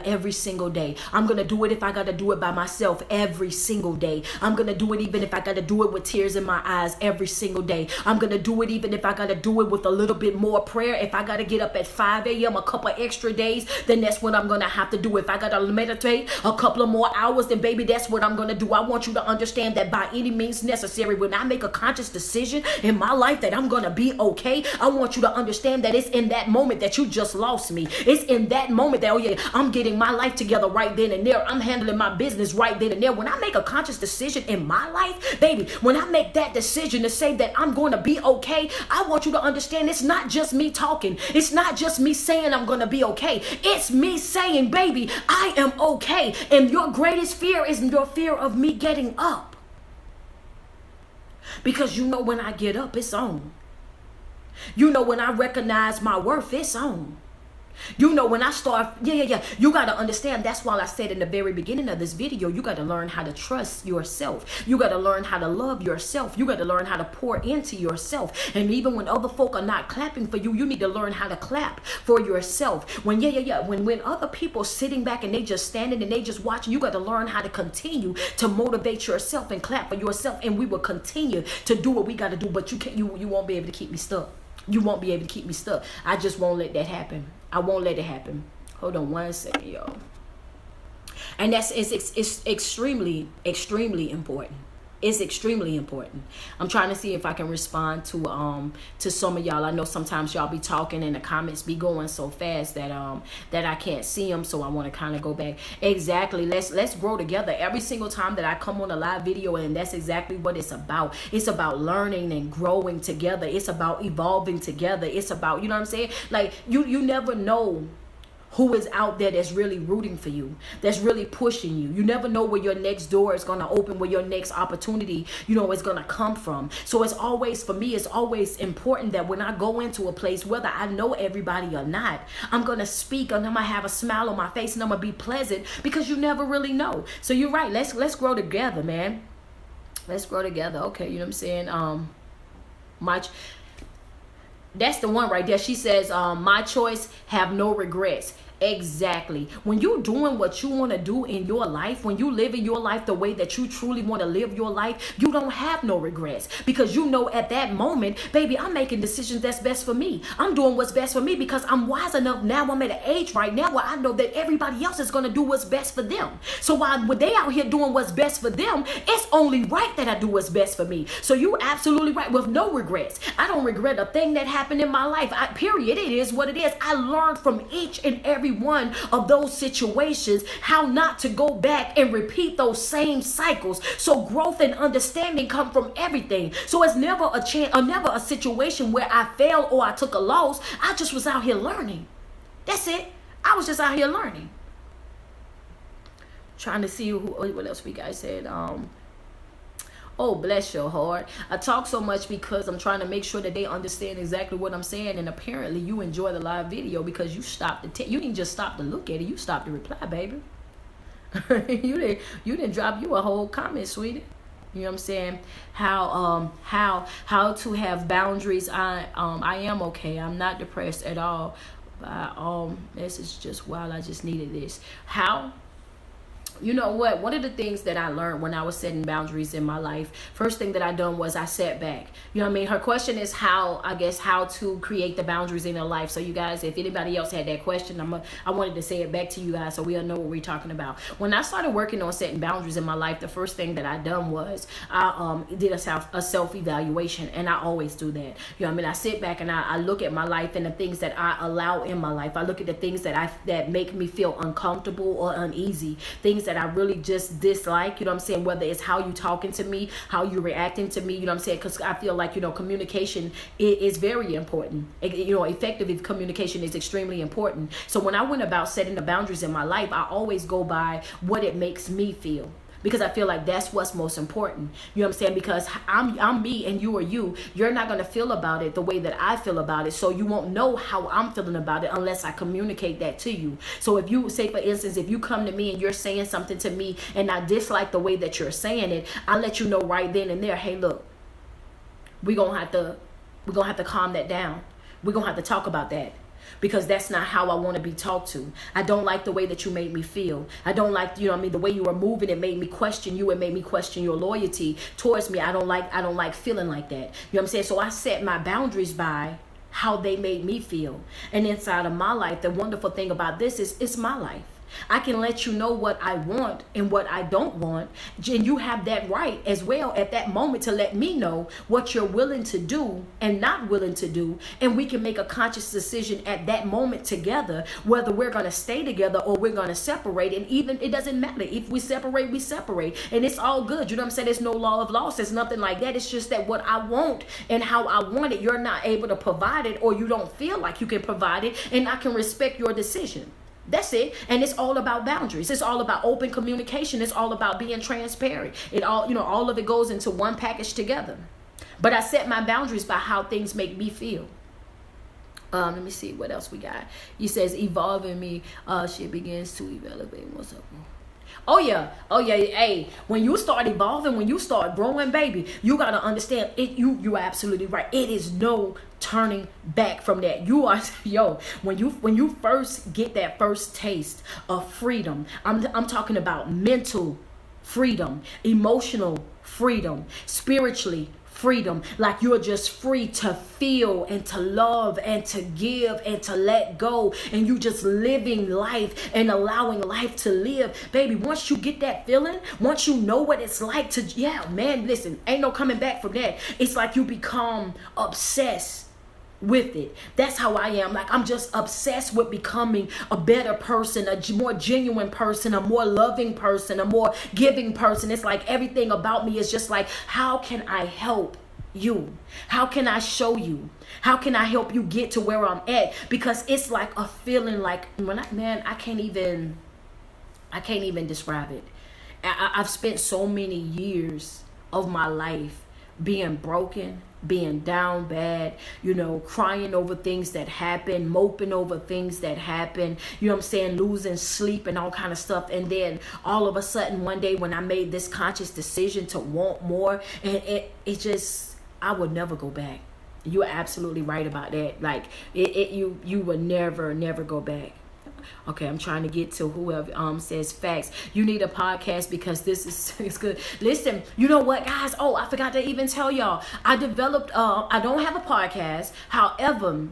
every single day. I'm going to do it if I got to do it by myself every single day. I'm going to do it even if I got to do it with tears in my eyes every single day. I'm going to do it even if I got to do it with a little bit more prayer. If I got to get up at 5 a.m. a couple extra days, then that's what I'm going to have to do. If I got to meditate a couple of more hours, then baby, that's what I'm going to do. I want you to understand that by any means necessary, when I make a conscious decision in my life that I'm going to be okay, I want you to understand that it's in that moment that you just lost me. It's in that moment that, I'm getting my life together right then and there. I'm handling my business right then and there. When I make a conscious decision in my life, baby, when I make that decision to say that I'm going to be okay, I want you to understand it's not just me talking. It's not just me saying I'm going to be okay. It's me saying, baby, I am okay. And your greatest fear is your fear of me getting up. Because when I get up, it's on. When I recognize my worth, it's on. When I start, you got to understand. That's why I said in the very beginning of this video, you got to learn how to trust yourself. You got to learn how to love yourself. You got to learn how to pour into yourself. And even when other folk are not clapping for you, you need to learn how to clap for yourself. When other people sitting back and they just standing and they just watching, you got to learn how to continue to motivate yourself and clap for yourself. And we will continue to do what we got to do, but you won't be able to keep me stuck. You won't be able to keep me stuck. I just won't let that happen. I won't let it happen. Hold on one second, y'all. And it's extremely important. It's extremely important. I'm trying to see if I can respond to some of y'all. I know sometimes y'all be talking and the comments be going so fast that that I can't see them, so I want to kind of go back. Exactly. Let's grow together every single time that I come on a live video, and that's exactly what it's about. It's about learning and growing together. It's about evolving together. It's about, you know what I'm saying? Like you never know who is out there that's really rooting for you, that's really pushing you. You never know where your next door is going to open, where your next opportunity, is going to come from. So it's always, for me, it's always important that when I go into a place, whether I know everybody or not, I'm going to speak and I'm going to have a smile on my face and I'm going to be pleasant, because you never really know. So you're right. Let's grow together, man. Let's grow together. Okay. You know what I'm saying? That's the one right there. She says, my choice, have no regrets. Exactly. When you're doing what you want to do in your life, when you live in your life the way that you truly want to live your life, you don't have no regrets, because you know at that moment, baby, I'm making decisions that's best for me. I'm doing what's best for me because I'm wise enough now. I'm at an age right now where I know that everybody else is going to do what's best for them. So when they out here doing what's best for them, it's only right that I do what's best for me. So you absolutely right, with no regrets. I don't regret a thing that happened in my life. Period. It is what it is. I learned from each and every one of those situations how not to go back and repeat those same cycles. So growth and understanding come from everything. So it's never a chance or never a situation where I failed or I took a loss. I just was out here learning. That's it. I was just out here learning. Trying to see what else we guys said. Oh, bless your heart. I talk so much because I'm trying to make sure that they understand exactly what I'm saying. And apparently you enjoy the live video because you stopped you didn't just stop to look at it. You stopped to reply, baby. you didn't drop you a whole comment, sweetie. You know what I'm saying? How to have boundaries. I am okay. I'm not depressed at all. This is just wild. I just needed this. How? You know what? One of the things that I learned when I was setting boundaries in my life, first thing that I done was I sat back. You know what I mean? Her question is how to create the boundaries in her life. So you guys, if anybody else had that question, I wanted to say it back to you guys so we'll know what we're talking about. When I started working on setting boundaries in my life, the first thing that I done was I did a self-evaluation, and I always do that. You know what I mean? I sit back and I look at my life and the things that I allow in my life. I look at the things that make me feel uncomfortable or uneasy, things that I really just dislike, you know what I'm saying? Whether it's how you talking to me, how you reacting to me, you know what I'm saying? Because I feel like, communication is very important. Effective communication is extremely important. So when I went about setting the boundaries in my life, I always go by what it makes me feel, because I feel like that's what's most important. You know what I'm saying? Because I'm me and you are you. You're not going to feel about it the way that I feel about it. So you won't know how I'm feeling about it unless I communicate that to you. So if you say, for instance, if you come to me and you're saying something to me and I dislike the way that you're saying it, I'll let you know right then and there, hey, look, we're going to have to calm that down. We're going to have to talk about that, because that's not how I want to be talked to. I don't like the way that you made me feel. I don't like, the way you were moving. It made me question you. It made me question your loyalty towards me. I don't like feeling like that. You know what I'm saying? So I set my boundaries by how they made me feel. And inside of my life, the wonderful thing about this is it's my life. I can let you know what I want and what I don't want, and you have that right as well at that moment to let me know what you're willing to do and not willing to do, and we can make a conscious decision at that moment together whether we're going to stay together or we're going to separate. And even it doesn't matter if we separate, and it's all good. You know what I'm saying? There's no law of loss. There's nothing like that. It's just that what I want and how I want it, you're not able to provide it, or you don't feel like you can provide it, and I can respect your decision. That's it. And it's all about boundaries. It's all about open communication. It's all about being transparent. It all of it goes into one package together. But I set my boundaries by how things make me feel. Let me see what else we got. He says, evolving me, shit begins to elevate. What's up? Oh yeah. Hey, when you start evolving, when you start growing, baby, you gotta understand it. You are absolutely right. It is no turning back from that. You are when you first get that first taste of freedom. I'm talking about mental freedom, emotional freedom, spiritually freedom, like you're just free to feel and to love and to give and to let go, and you just living life and allowing life to live. Baby, once you get that feeling, once you know what it's like to, yeah, man, listen, ain't no coming back from that. It's like you become obsessed with it. That's how I am. Like, I'm just obsessed with becoming a better person, a more genuine person, a more loving person, a more giving person. It's like everything about me is just like, how can I help you? How can I show you? How can I help you get to where I'm at? Because it's like a feeling like, I can't even describe it. I've spent so many years of my life being broken, being down bad, crying over things that happen, moping over things that happen, losing sleep and all kind of stuff. And then all of a sudden one day when I made this conscious decision to want more, and it just, I would never go back. You're absolutely right about that. Like you would never go back. Okay, I'm trying to get to whoever says facts. You need a podcast because this is good. Listen, you know what, guys? Oh, I forgot to even tell y'all. I developed. I don't have a podcast. However,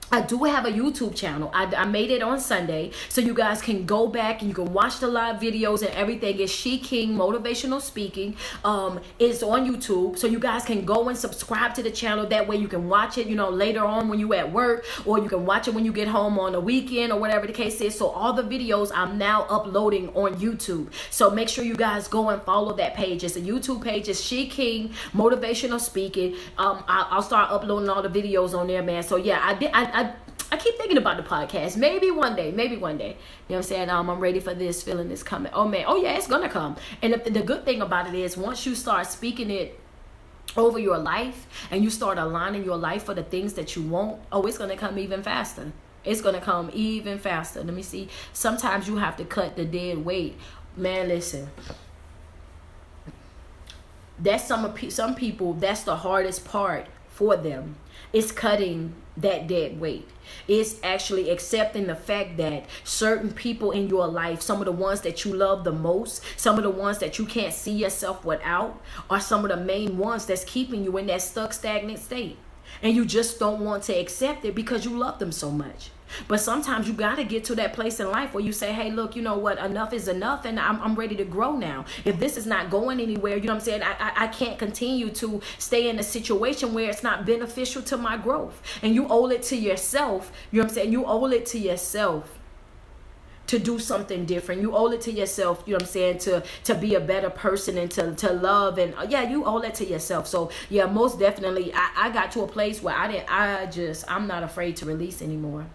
I do have a YouTube channel. I made it on Sunday, so you guys can go back and you can watch the live videos and everything. It's SheKing Motivational Speaking. It's on YouTube, so you guys can go and subscribe to the channel. That way you can watch it, later on when you at work, or you can watch it when you get home on the weekend, or whatever the case is. So all the videos I'm now uploading on YouTube. So make sure you guys go and follow that page. It's a YouTube page. It's SheKing Motivational Speaking. I'll start uploading all the videos on there, man. So yeah, I keep thinking about the podcast. Maybe one day. You know what I'm saying? I'm ready for this. Feeling is coming. Oh, man. Oh, yeah, it's going to come. And the good thing about it is once you start speaking it over your life and you start aligning your life for the things that you want, it's going to come even faster. It's going to come even faster. Let me see. Sometimes you have to cut the dead weight. Man, listen. That's some people, that's the hardest part for them. It's cutting that dead weight. It's actually accepting the fact that certain people in your life, some of the ones that you love the most, some of the ones that you can't see yourself without, are some of the main ones that's keeping you in that stuck, stagnant state. And you just don't want to accept it because you love them so much. But sometimes you got to get to that place in life where you say, hey, look, you know what? Enough is enough, and I'm ready to grow now. If this is not going anywhere, you know what I'm saying? I can't continue to stay in a situation where it's not beneficial to my growth. And you owe it to yourself. You know what I'm saying? You owe it to yourself to do something different. You owe it to yourself, you know what I'm saying, to be a better person and to love. And yeah, you owe that to yourself. So yeah, most definitely I got to a place where I'm not afraid to release anymore.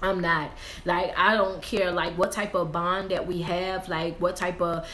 I'm not. Like, I don't care like what type of bond that we have, like what type of,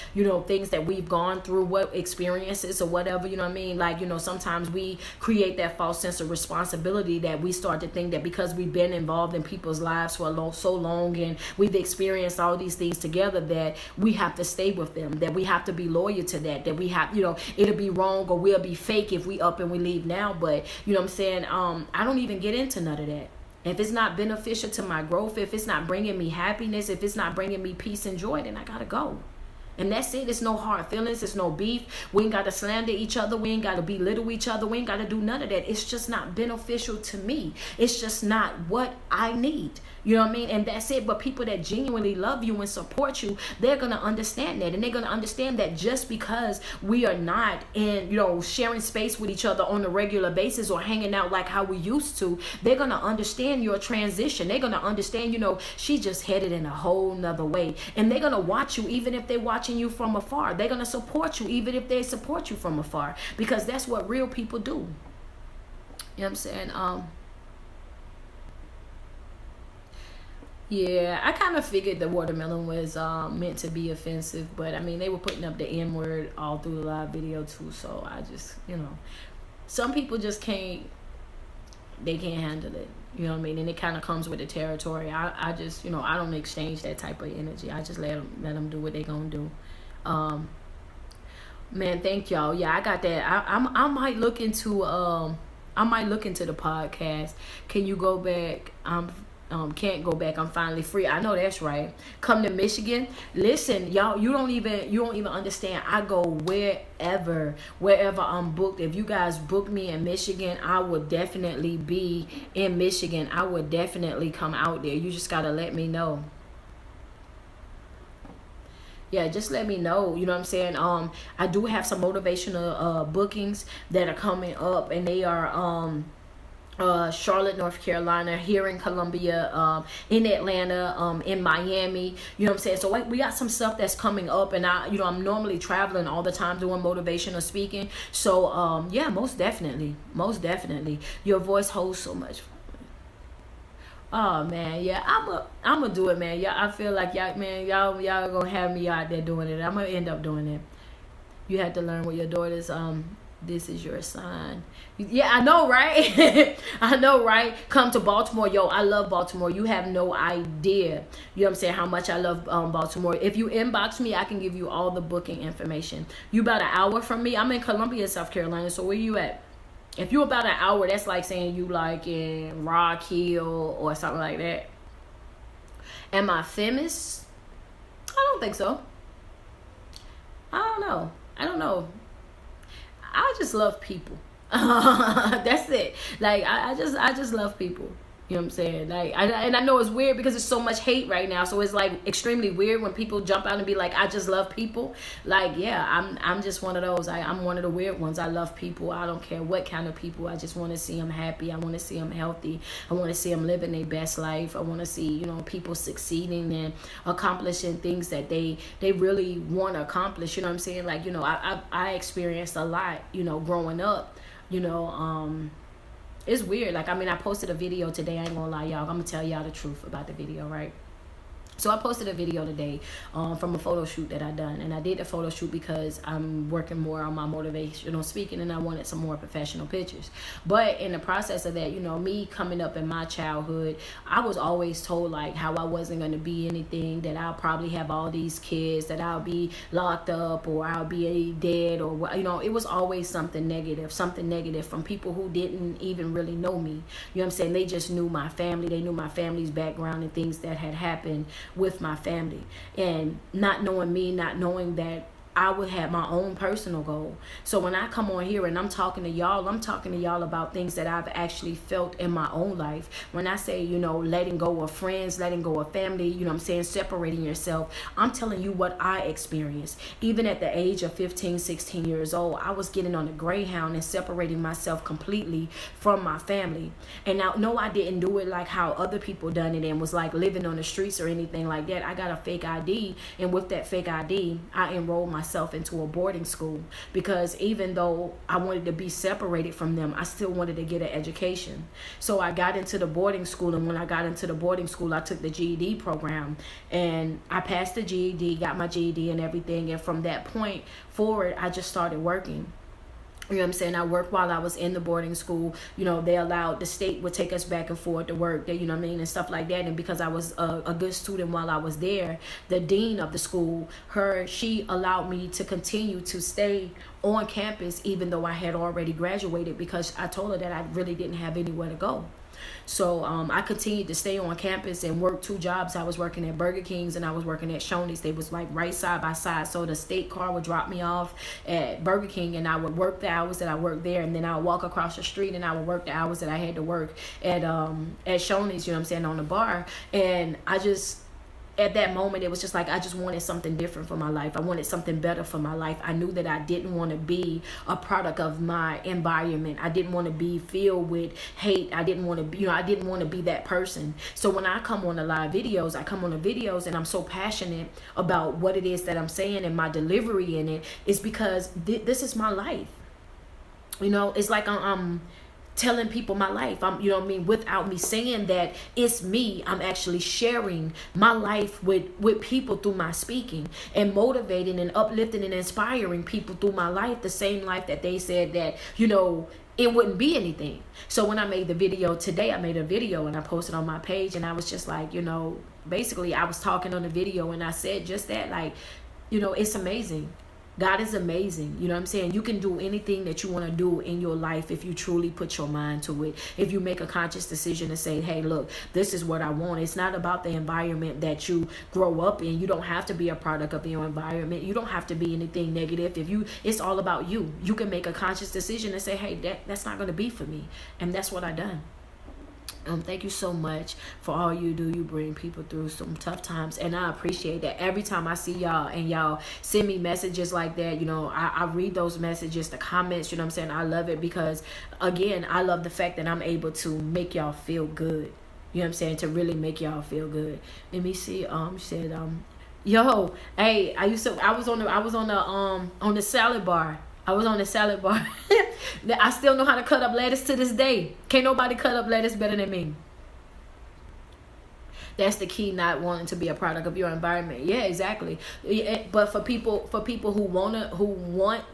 things that we've gone through, what experiences or whatever, you know what I mean? Like, sometimes we create that false sense of responsibility that we start to think that because we've been involved in people's lives for so long and we've experienced all these things together that we have to stay with them, that we have to be loyal to that we have, it'll be wrong or we'll be fake if we up and we leave now. But, you know what I'm saying? I don't even get into none of that. If it's not beneficial to my growth, if it's not bringing me happiness, if it's not bringing me peace and joy, then I gotta go. And that's it. It's no hard feelings. It's no beef. We ain't got to slander each other. We ain't got to belittle each other. We ain't got to do none of that. It's just not beneficial to me. It's just not what I need. You know what I mean? And that's it. But people that genuinely love you and support you, they're going to understand that. And they're going to understand that just because we are not in, sharing space with each other on a regular basis or hanging out like how we used to, they're going to understand your transition. They're going to understand, she just headed in a whole nother way. And they're going to watch you even if they're watching you from afar. They're going to support you even if they support you from afar. Because that's what real people do. You know what I'm saying? Yeah, I kind of figured the watermelon was meant to be offensive, but I mean, they were putting up the N-word all through the live video too, so I just, some people just can't handle it, you know what I mean, and it kind of comes with the territory. I just, I don't exchange that type of energy. I just let them do what they gonna do. Man, thank y'all. Yeah, I got that. I might look into the podcast. Can you go back? Can't go back. I'm finally free. I know that's right. Come to Michigan. Listen, y'all, you don't even understand. I go wherever I'm booked. If you guys book me in Michigan, I would definitely be in Michigan. I would definitely come out there. You just gotta let me know. Yeah, just let me know. You know what I'm saying? I do have some motivational bookings that are coming up, and they are Charlotte, North Carolina, here in Columbia, in Atlanta, in Miami. You know what I'm saying? So like, we got some stuff that's coming up, and I'm normally traveling all the time doing motivational speaking. So yeah, most definitely, your voice holds so much. Oh man, yeah, I'm gonna do it, man. Yeah, I feel like y'all, man, y'all gonna have me out there doing it. I'm gonna end up doing it. You have to learn with your daughters. This is your sign. Yeah, I know, right? I know, right? Come to Baltimore. Yo, I love Baltimore. You have no idea. You know what I'm saying? How much I love Baltimore. If you inbox me, I can give you all the booking information. You about an hour from me. I'm in Columbia, South Carolina. So where you at? If you about an hour, that's like saying you like in Rock Hill or something like that. Am I famous? I don't think so. I don't know. I don't know. I just love people. That's it. Like I just love people. You know what I'm saying? Like, and I know it's weird because there's so much hate right now. So it's like extremely weird when people jump out and be like, "I just love people." Like, yeah, I'm just one of those. I'm one of the weird ones. I love people. I don't care what kind of people. I just want to see them happy. I want to see them healthy. I want to see them living their best life. I want to see, people succeeding and accomplishing things that they really want to accomplish. You know what I'm saying? Like, I experienced a lot, growing up. You know. It's weird. Like, I mean, I posted a video today. I ain't gonna lie, y'all. I'm gonna tell y'all the truth about the video, right? So I posted a video today from a photo shoot that I done. And I did the photo shoot because I'm working more on my motivational speaking, and I wanted some more professional pictures. But in the process of that, me coming up in my childhood, I was always told like how I wasn't going to be anything, that I'll probably have all these kids, that I'll be locked up or I'll be dead, or it was always something negative from people who didn't even really know me. You know what I'm saying? They just knew my family. They knew my family's background and things that had happened with my family, and not knowing me, not knowing that I would have my own personal goal. So when I come on here and I'm talking to y'all about things that I've actually felt in my own life. When I say, letting go of friends, letting go of family, I'm saying separating yourself, I'm telling you what I experienced. Even at the age of 15, 16 years old, I was getting on a Greyhound and separating myself completely from my family. And now, no, I didn't do it like how other people done it and was like living on the streets or anything like that. I got a fake ID, and with that fake ID, I enrolled myself into a boarding school, because even though I wanted to be separated from them, I still wanted to get an education. So I got into the boarding school, and when I got into the boarding school, I took the GED program, and I passed the GED, got my GED and everything. And from that point forward, I just started working. You know what I'm saying? I worked while I was in the boarding school. The state would take us back and forth to work, and stuff like that. And because I was a good student while I was there, the dean of the school, she allowed me to continue to stay on campus, even though I had already graduated, because I told her that I really didn't have anywhere to go. So I continued to stay on campus and work two jobs. I was working at Burger King's and I was working at SheKing's. They was like right side by side. So the state car would drop me off at Burger King, and I would work the hours that I worked there, and then I would walk across the street and I would work the hours that I had to work at SheKing's, on the bar. And I just, at that moment, it was just like I just wanted something different for my life. I wanted something better for my life. I knew that I didn't want to be a product of my environment. I didn't want to be filled with hate. I didn't want to be, I didn't want to be that person. So when I come on the live videos, and I'm so passionate about what it is that I'm saying and my delivery in it, is because this is my life. It's like I'm telling people my life. Without me saying that it's me, I'm actually sharing my life with people through my speaking, and motivating and uplifting and inspiring people through my life, the same life that they said that, it wouldn't be anything. So when I made the video today, I made a video and I posted on my page, and I was just like, basically I was talking on the video and I said just that, like, it's amazing. God is amazing. You know what I'm saying? You can do anything that you want to do in your life if you truly put your mind to it. If you make a conscious decision to say, hey, look, this is what I want. It's not about the environment that you grow up in. You don't have to be a product of your environment. You don't have to be anything negative. It's all about you. You can make a conscious decision and say, hey, that's not going to be for me. And that's what I done. Thank you so much for all you do. You bring people through some tough times, and I appreciate that. Every time I see y'all and y'all send me messages like that, I read those messages, the comments, you know what I'm saying? I love it because, again, I love the fact that I'm able to make y'all feel good. You know what I'm saying? To really make y'all feel good. Let me see. Said, yo, hey, I was on the salad bar. I was on the salad bar. I still know how to cut up lettuce to this day. Can't nobody cut up lettuce better than me. That's the key, not wanting to be a product of your environment. Yeah, exactly. But for people who want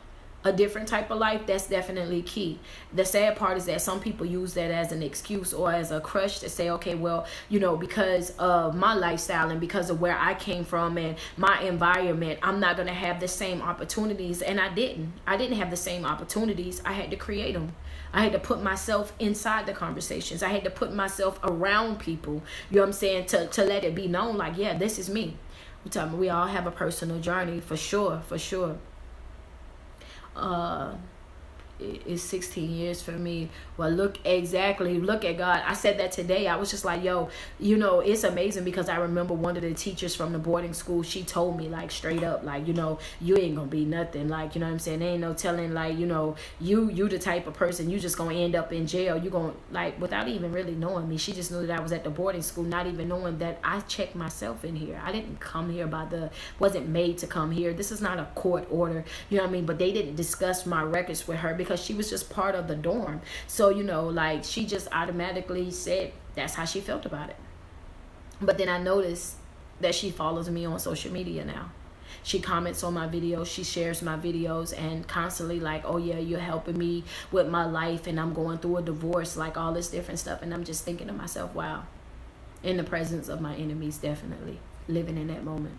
a different type of life, that's definitely key. The sad part is that some people use that as an excuse or as a crutch to say, okay, well, because of my lifestyle and because of where I came from and my environment, I'm not going to have the same opportunities. And I didn't have the same opportunities. I had to create them. I had to put myself inside the conversations. I had to put myself around people, you know what I'm saying, to let it be known, like, yeah, this is me. We all have a personal journey, for sure. It's 16 years for me. Well, look at God. I said that today. I was just like, yo, it's amazing because I remember one of the teachers from the boarding school, she told me, like, straight up, like, you ain't gonna be nothing, like, you know what I'm saying, there ain't no telling, like, you the type of person, you just gonna end up in jail. You gonna, like, without even really knowing me, she just knew that I was at the boarding school, not even knowing that I checked myself in here. I didn't come here wasn't made to come here. This is not a court order, you know what I mean? But they didn't discuss my records with her because she was just part of the dorm. So, like, she just automatically said that's how she felt about it. But then I noticed that she follows me on social media now. She comments on my videos, she shares my videos, and constantly like, oh yeah, you're helping me with my life, and I'm going through a divorce, like all this different stuff. And I'm just thinking to myself, wow, in the presence of my enemies, definitely living in that moment.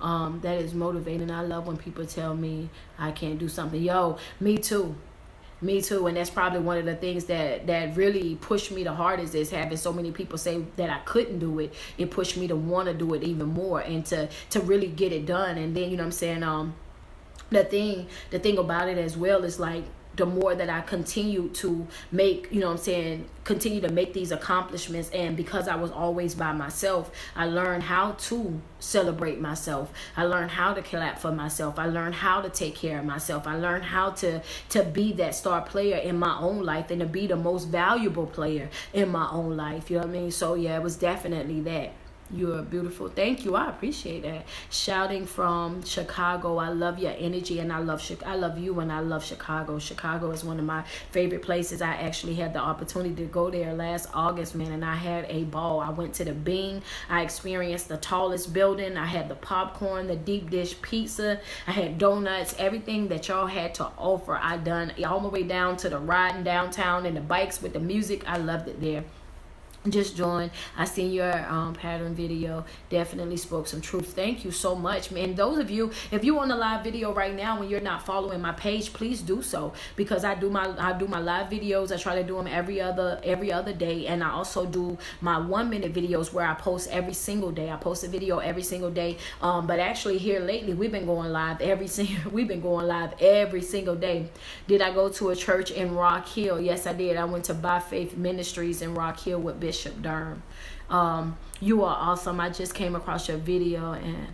That is motivating. I love when people tell me I can't do something. Yo, me too. And that's probably one of the things that really pushed me the hardest, is having so many people say that I couldn't do it. It pushed me to want to do it even more and to really get it done. And then, you know what I'm saying, the thing about it as well is, like, the more that I continue to make, continue to make these accomplishments, and because I was always by myself, I learned how to celebrate myself. I learned how to clap for myself. I learned how to take care of myself. I learned how to be that star player in my own life and to be the most valuable player in my own life. You know what I mean? So yeah, it was definitely that. You're beautiful. Thank you. I appreciate that. Shouting from Chicago. I love your energy, and I love you, and I love Chicago. Chicago is one of my favorite places. I actually had the opportunity to go there last August, man, and I had a ball. I went to the Bing. I experienced the tallest building. I had the popcorn, the deep dish pizza. I had donuts, everything that y'all had to offer. I done all the way down to the riding downtown and the bikes with the music. I loved it there. Just joined. I seen your pattern video. Definitely spoke some truth. Thank you so much, man. Those of you, if you on the live video right now and you're not following my page, please do so, because I do my live videos. I try to do them every other day, and I also do my 1-minute videos where I post every single day. I post a video every single day. But actually here lately we've been going live every single day. Did I go to a church in Rock Hill? Yes, I did. I went to By Faith Ministries in Rock Hill with Bishop Durham. You are awesome. I just came across your video, and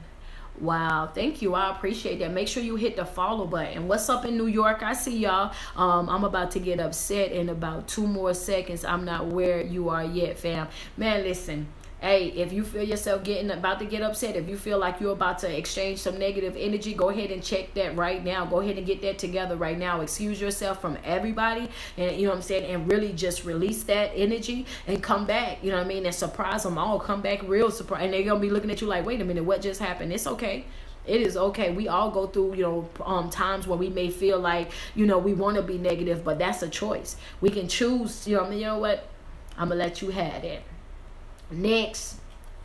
wow, thank you. I appreciate that. Make sure you hit the follow button. What's up in New York? I see y'all. I'm about to get upset in about 2 more seconds. I'm not where you are yet, fam. Man, listen. Hey, if you feel yourself about to get upset, if you feel like you're about to exchange some negative energy, go ahead and check that right now. Go ahead and get that together right now. Excuse yourself from everybody, and you know what I'm saying, and really just release that energy and come back, you know what I mean, and surprise them all. Come back real surprise, and they're gonna be looking at you like, wait a minute, what just happened? It's okay. It is okay. We all go through, times where we may feel like, we want to be negative, but that's a choice. We can choose, you know what? I'm gonna let you have that. Next,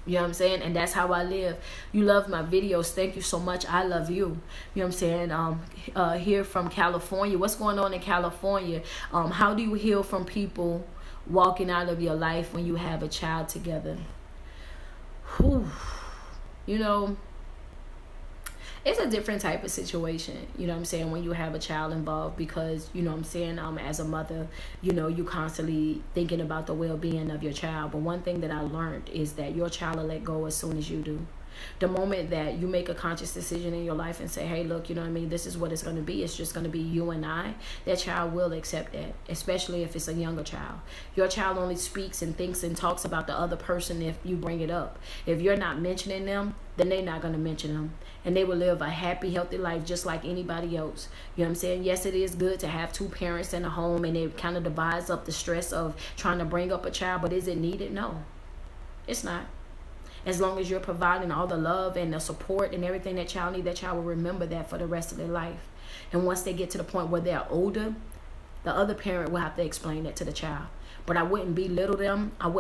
You know what I'm saying? And that's how I live. You love my videos. Thank you so much. I love you. You know what I'm saying? Here from California. What's going on in California? How do you heal from people walking out of your life when you have a child together? Whew. You know, it's a different type of situation, you know what I'm saying, when you have a child involved, because, you know what I'm saying, as a mother, you know, you constantly thinking about the well-being of your child. But one thing that I learned is that your child will let go as soon as you do. The moment that you make a conscious decision in your life and say, hey, look, you know what I mean, this is what it's going to be, it's just going to be you and I, that child will accept that, especially if it's a younger child. Your child only speaks and thinks and talks about the other person if you bring it up. If you're not mentioning them, then they're not going to mention them. And they will live a happy, healthy life just like anybody else. You know what I'm saying? Yes, it is good to have two parents in a home, and it kind of divides up the stress of trying to bring up a child. But is it needed? No, it's not. As long as you're providing all the love and the support and everything that child needs, that child will remember that for the rest of their life. And once they get to the point where they're older, the other parent will have to explain that to the child. But I wouldn't belittle them. I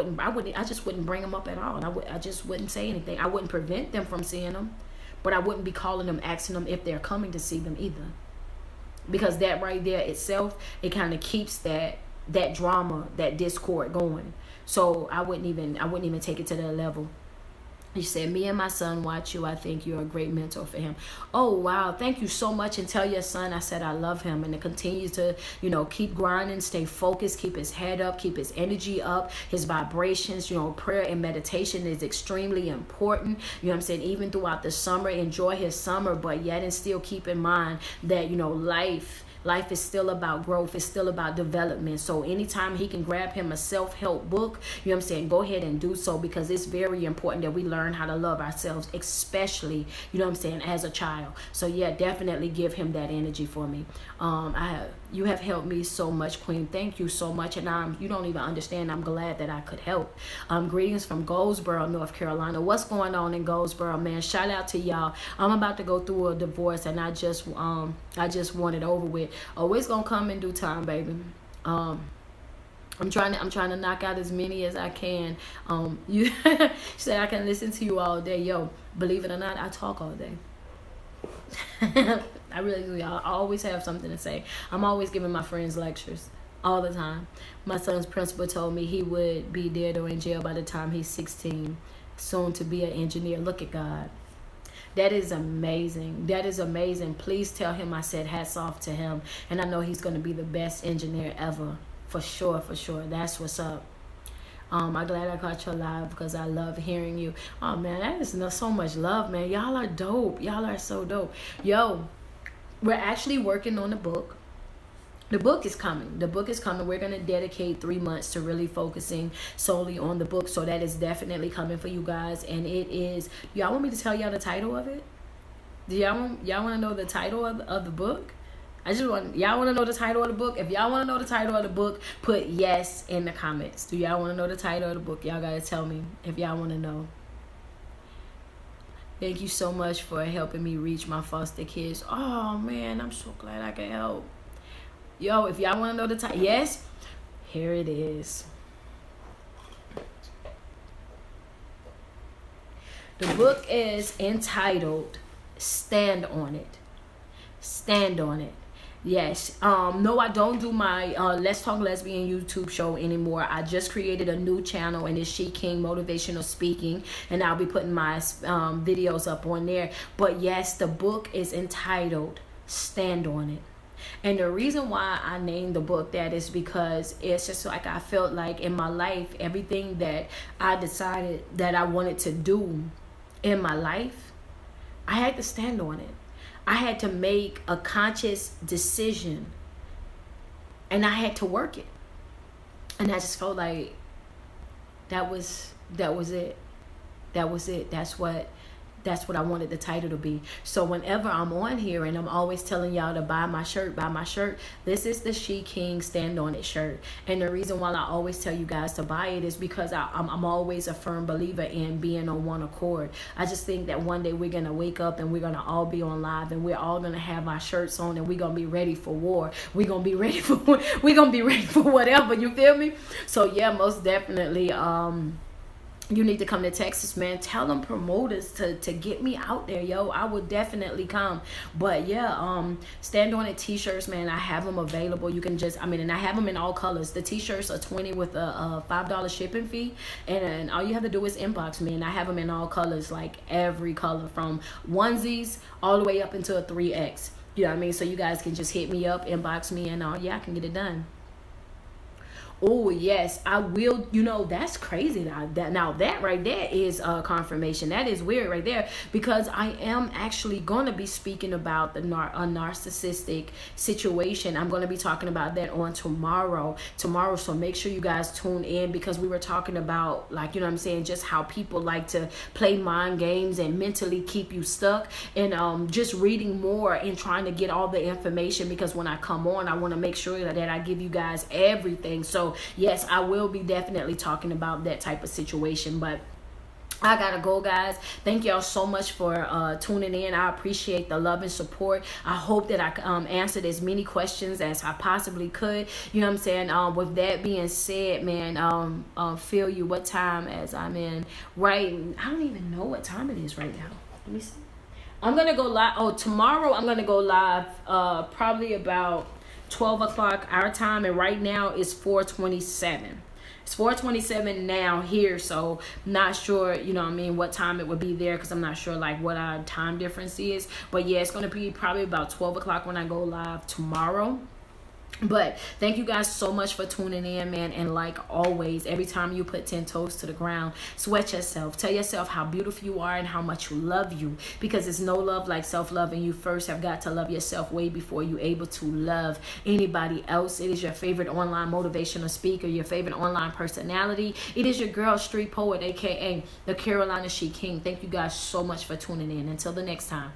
just wouldn't bring them up at all. I just wouldn't say anything. I wouldn't prevent them from seeing them, but I wouldn't be calling them, asking them if they're coming to see them either. Because that right there itself, it kind of keeps that drama, that discord going. So I wouldn't even take it to that level. You said, me and my son watch you. I think you're a great mentor for him. Oh, wow. Thank you so much. And tell your son I said I love him. And to continue to, you know, keep grinding, stay focused, keep his head up, keep his energy up, his vibrations. You know, prayer and meditation is extremely important. You know what I'm saying? Even throughout the summer, enjoy his summer, but yet and still keep in mind that, you know, life is still about growth. It's still about development. So anytime he can grab him a self-help book, you know what I'm saying, go ahead and do so, because it's very important that we learn how to love ourselves, especially, you know what I'm saying, as a child. So yeah, definitely give him that energy for me. You have helped me so much, Queen. Thank you so much. And you don't even understand. I'm glad that I could help. Greetings from Goldsboro, North Carolina. What's going on in Goldsboro, man? Shout out to y'all. I'm about to go through a divorce, and I just want it over with. Oh, it's gonna come in due time, baby. I'm trying to knock out as many as I can. You said I can listen to you all day. Yo, believe it or not, I talk all day. I really do. I always have something to say. I'm always giving my friends lectures all the time. My son's principal told me he would be dead or in jail by the time he's 16, soon to be an engineer. Look at God. That is amazing. That is amazing. Please tell him I said hats off to him. And I know he's going to be the best engineer ever. For sure, for sure. That's what's up. I'm glad I caught you live because I love hearing you. Oh, man, that is so much love, man. Y'all are dope. Y'all are so dope. Yo, we're actually working on the book. The book is coming. The book is coming. We're going to dedicate 3 months to really focusing solely on the book. So that is definitely coming for you guys. And it is, y'all want me to tell y'all the title of it? Do y'all want to know the title of the book? Y'all want to know the title of the book? If y'all want to know the title of the book, put yes in the comments. Do y'all want to know the title of the book? Y'all got to tell me if y'all want to know. Thank you so much for helping me reach my foster kids. Oh, man, I'm so glad I can help. Yo, if y'all want to know the title, yes, here it is. The book is entitled Stand On It. Stand On It. Yes. No, I don't do my Let's Talk Lesbian YouTube show anymore. I just created a new channel, and it's SheKing Motivational Speaking, and I'll be putting my videos up on there. But yes, the book is entitled Stand On It. And the reason why I named the book that is because it's just like I felt like in my life, everything that I decided that I wanted to do in my life, I had to stand on it. I had to make a conscious decision, and I had to work it. And I just felt like that was it. That was it. That's what I wanted the title to be. So whenever I'm on here and I'm always telling y'all to buy my shirt, this is the SheKing Stand On It shirt. And the reason why I always tell you guys to buy it is because I'm always a firm believer in being on one accord. I just think that one day we're going to wake up and we're going to all be on live, and we're all going to have our shirts on, and we're going to be ready for war. We're going to be ready for whatever, you feel me? So yeah, most definitely, you need to come to Texas, man. Tell them promoters to get me out there, yo. I would definitely come. But yeah, stand on it t-shirts, man. I have them available. You can just, and I have them in all colors. The t-shirts are 20 with a $5 shipping fee, and all you have to do is inbox me, and I have them in all colors, like every color, from onesies all the way up into a 3X. You know what I mean? So you guys can just hit me up, inbox me, and yeah, I can get it done. Oh yes, I will. You know, that's crazy. That right there is confirmation. That is weird right there, because I am actually going to be speaking about the narcissistic situation. I'm going to be talking about that on tomorrow. So make sure you guys tune in, because we were talking about, like, you know what I'm saying, just how people like to play mind games and mentally keep you stuck, and just reading more and trying to get all the information, because when I come on, I want to make sure that I give you guys everything. So yes, I will be definitely talking about that type of situation. But I gotta go, guys. Thank y'all so much for tuning in. I appreciate the love and support. I hope that I answered as many questions as I possibly could. You know what I'm saying? With that being said, man, feel you. What time as I'm in? Right, I don't even know what time it is right now. Let me see. I'm gonna go live. Oh, tomorrow I'm gonna go live. Probably about 12 o'clock our time, and right now it's 4:27. It's 4:27 now here, so not sure, you know what I mean, what time it would be there, because I'm not sure like what our time difference is. But yeah, it's going to be probably about 12 o'clock when I go live tomorrow. But thank you guys so much for tuning in, man. And like always, every time you put 10 toes to the ground, sweat yourself. Tell yourself how beautiful you are and how much you love you, because there's no love like self-love, and you first have got to love yourself way before you're able to love anybody else. It is your favorite online motivational speaker, your favorite online personality. It is your girl, Street Poet, aka the Carolina SheKing. Thank you guys so much for tuning in. Until the next time.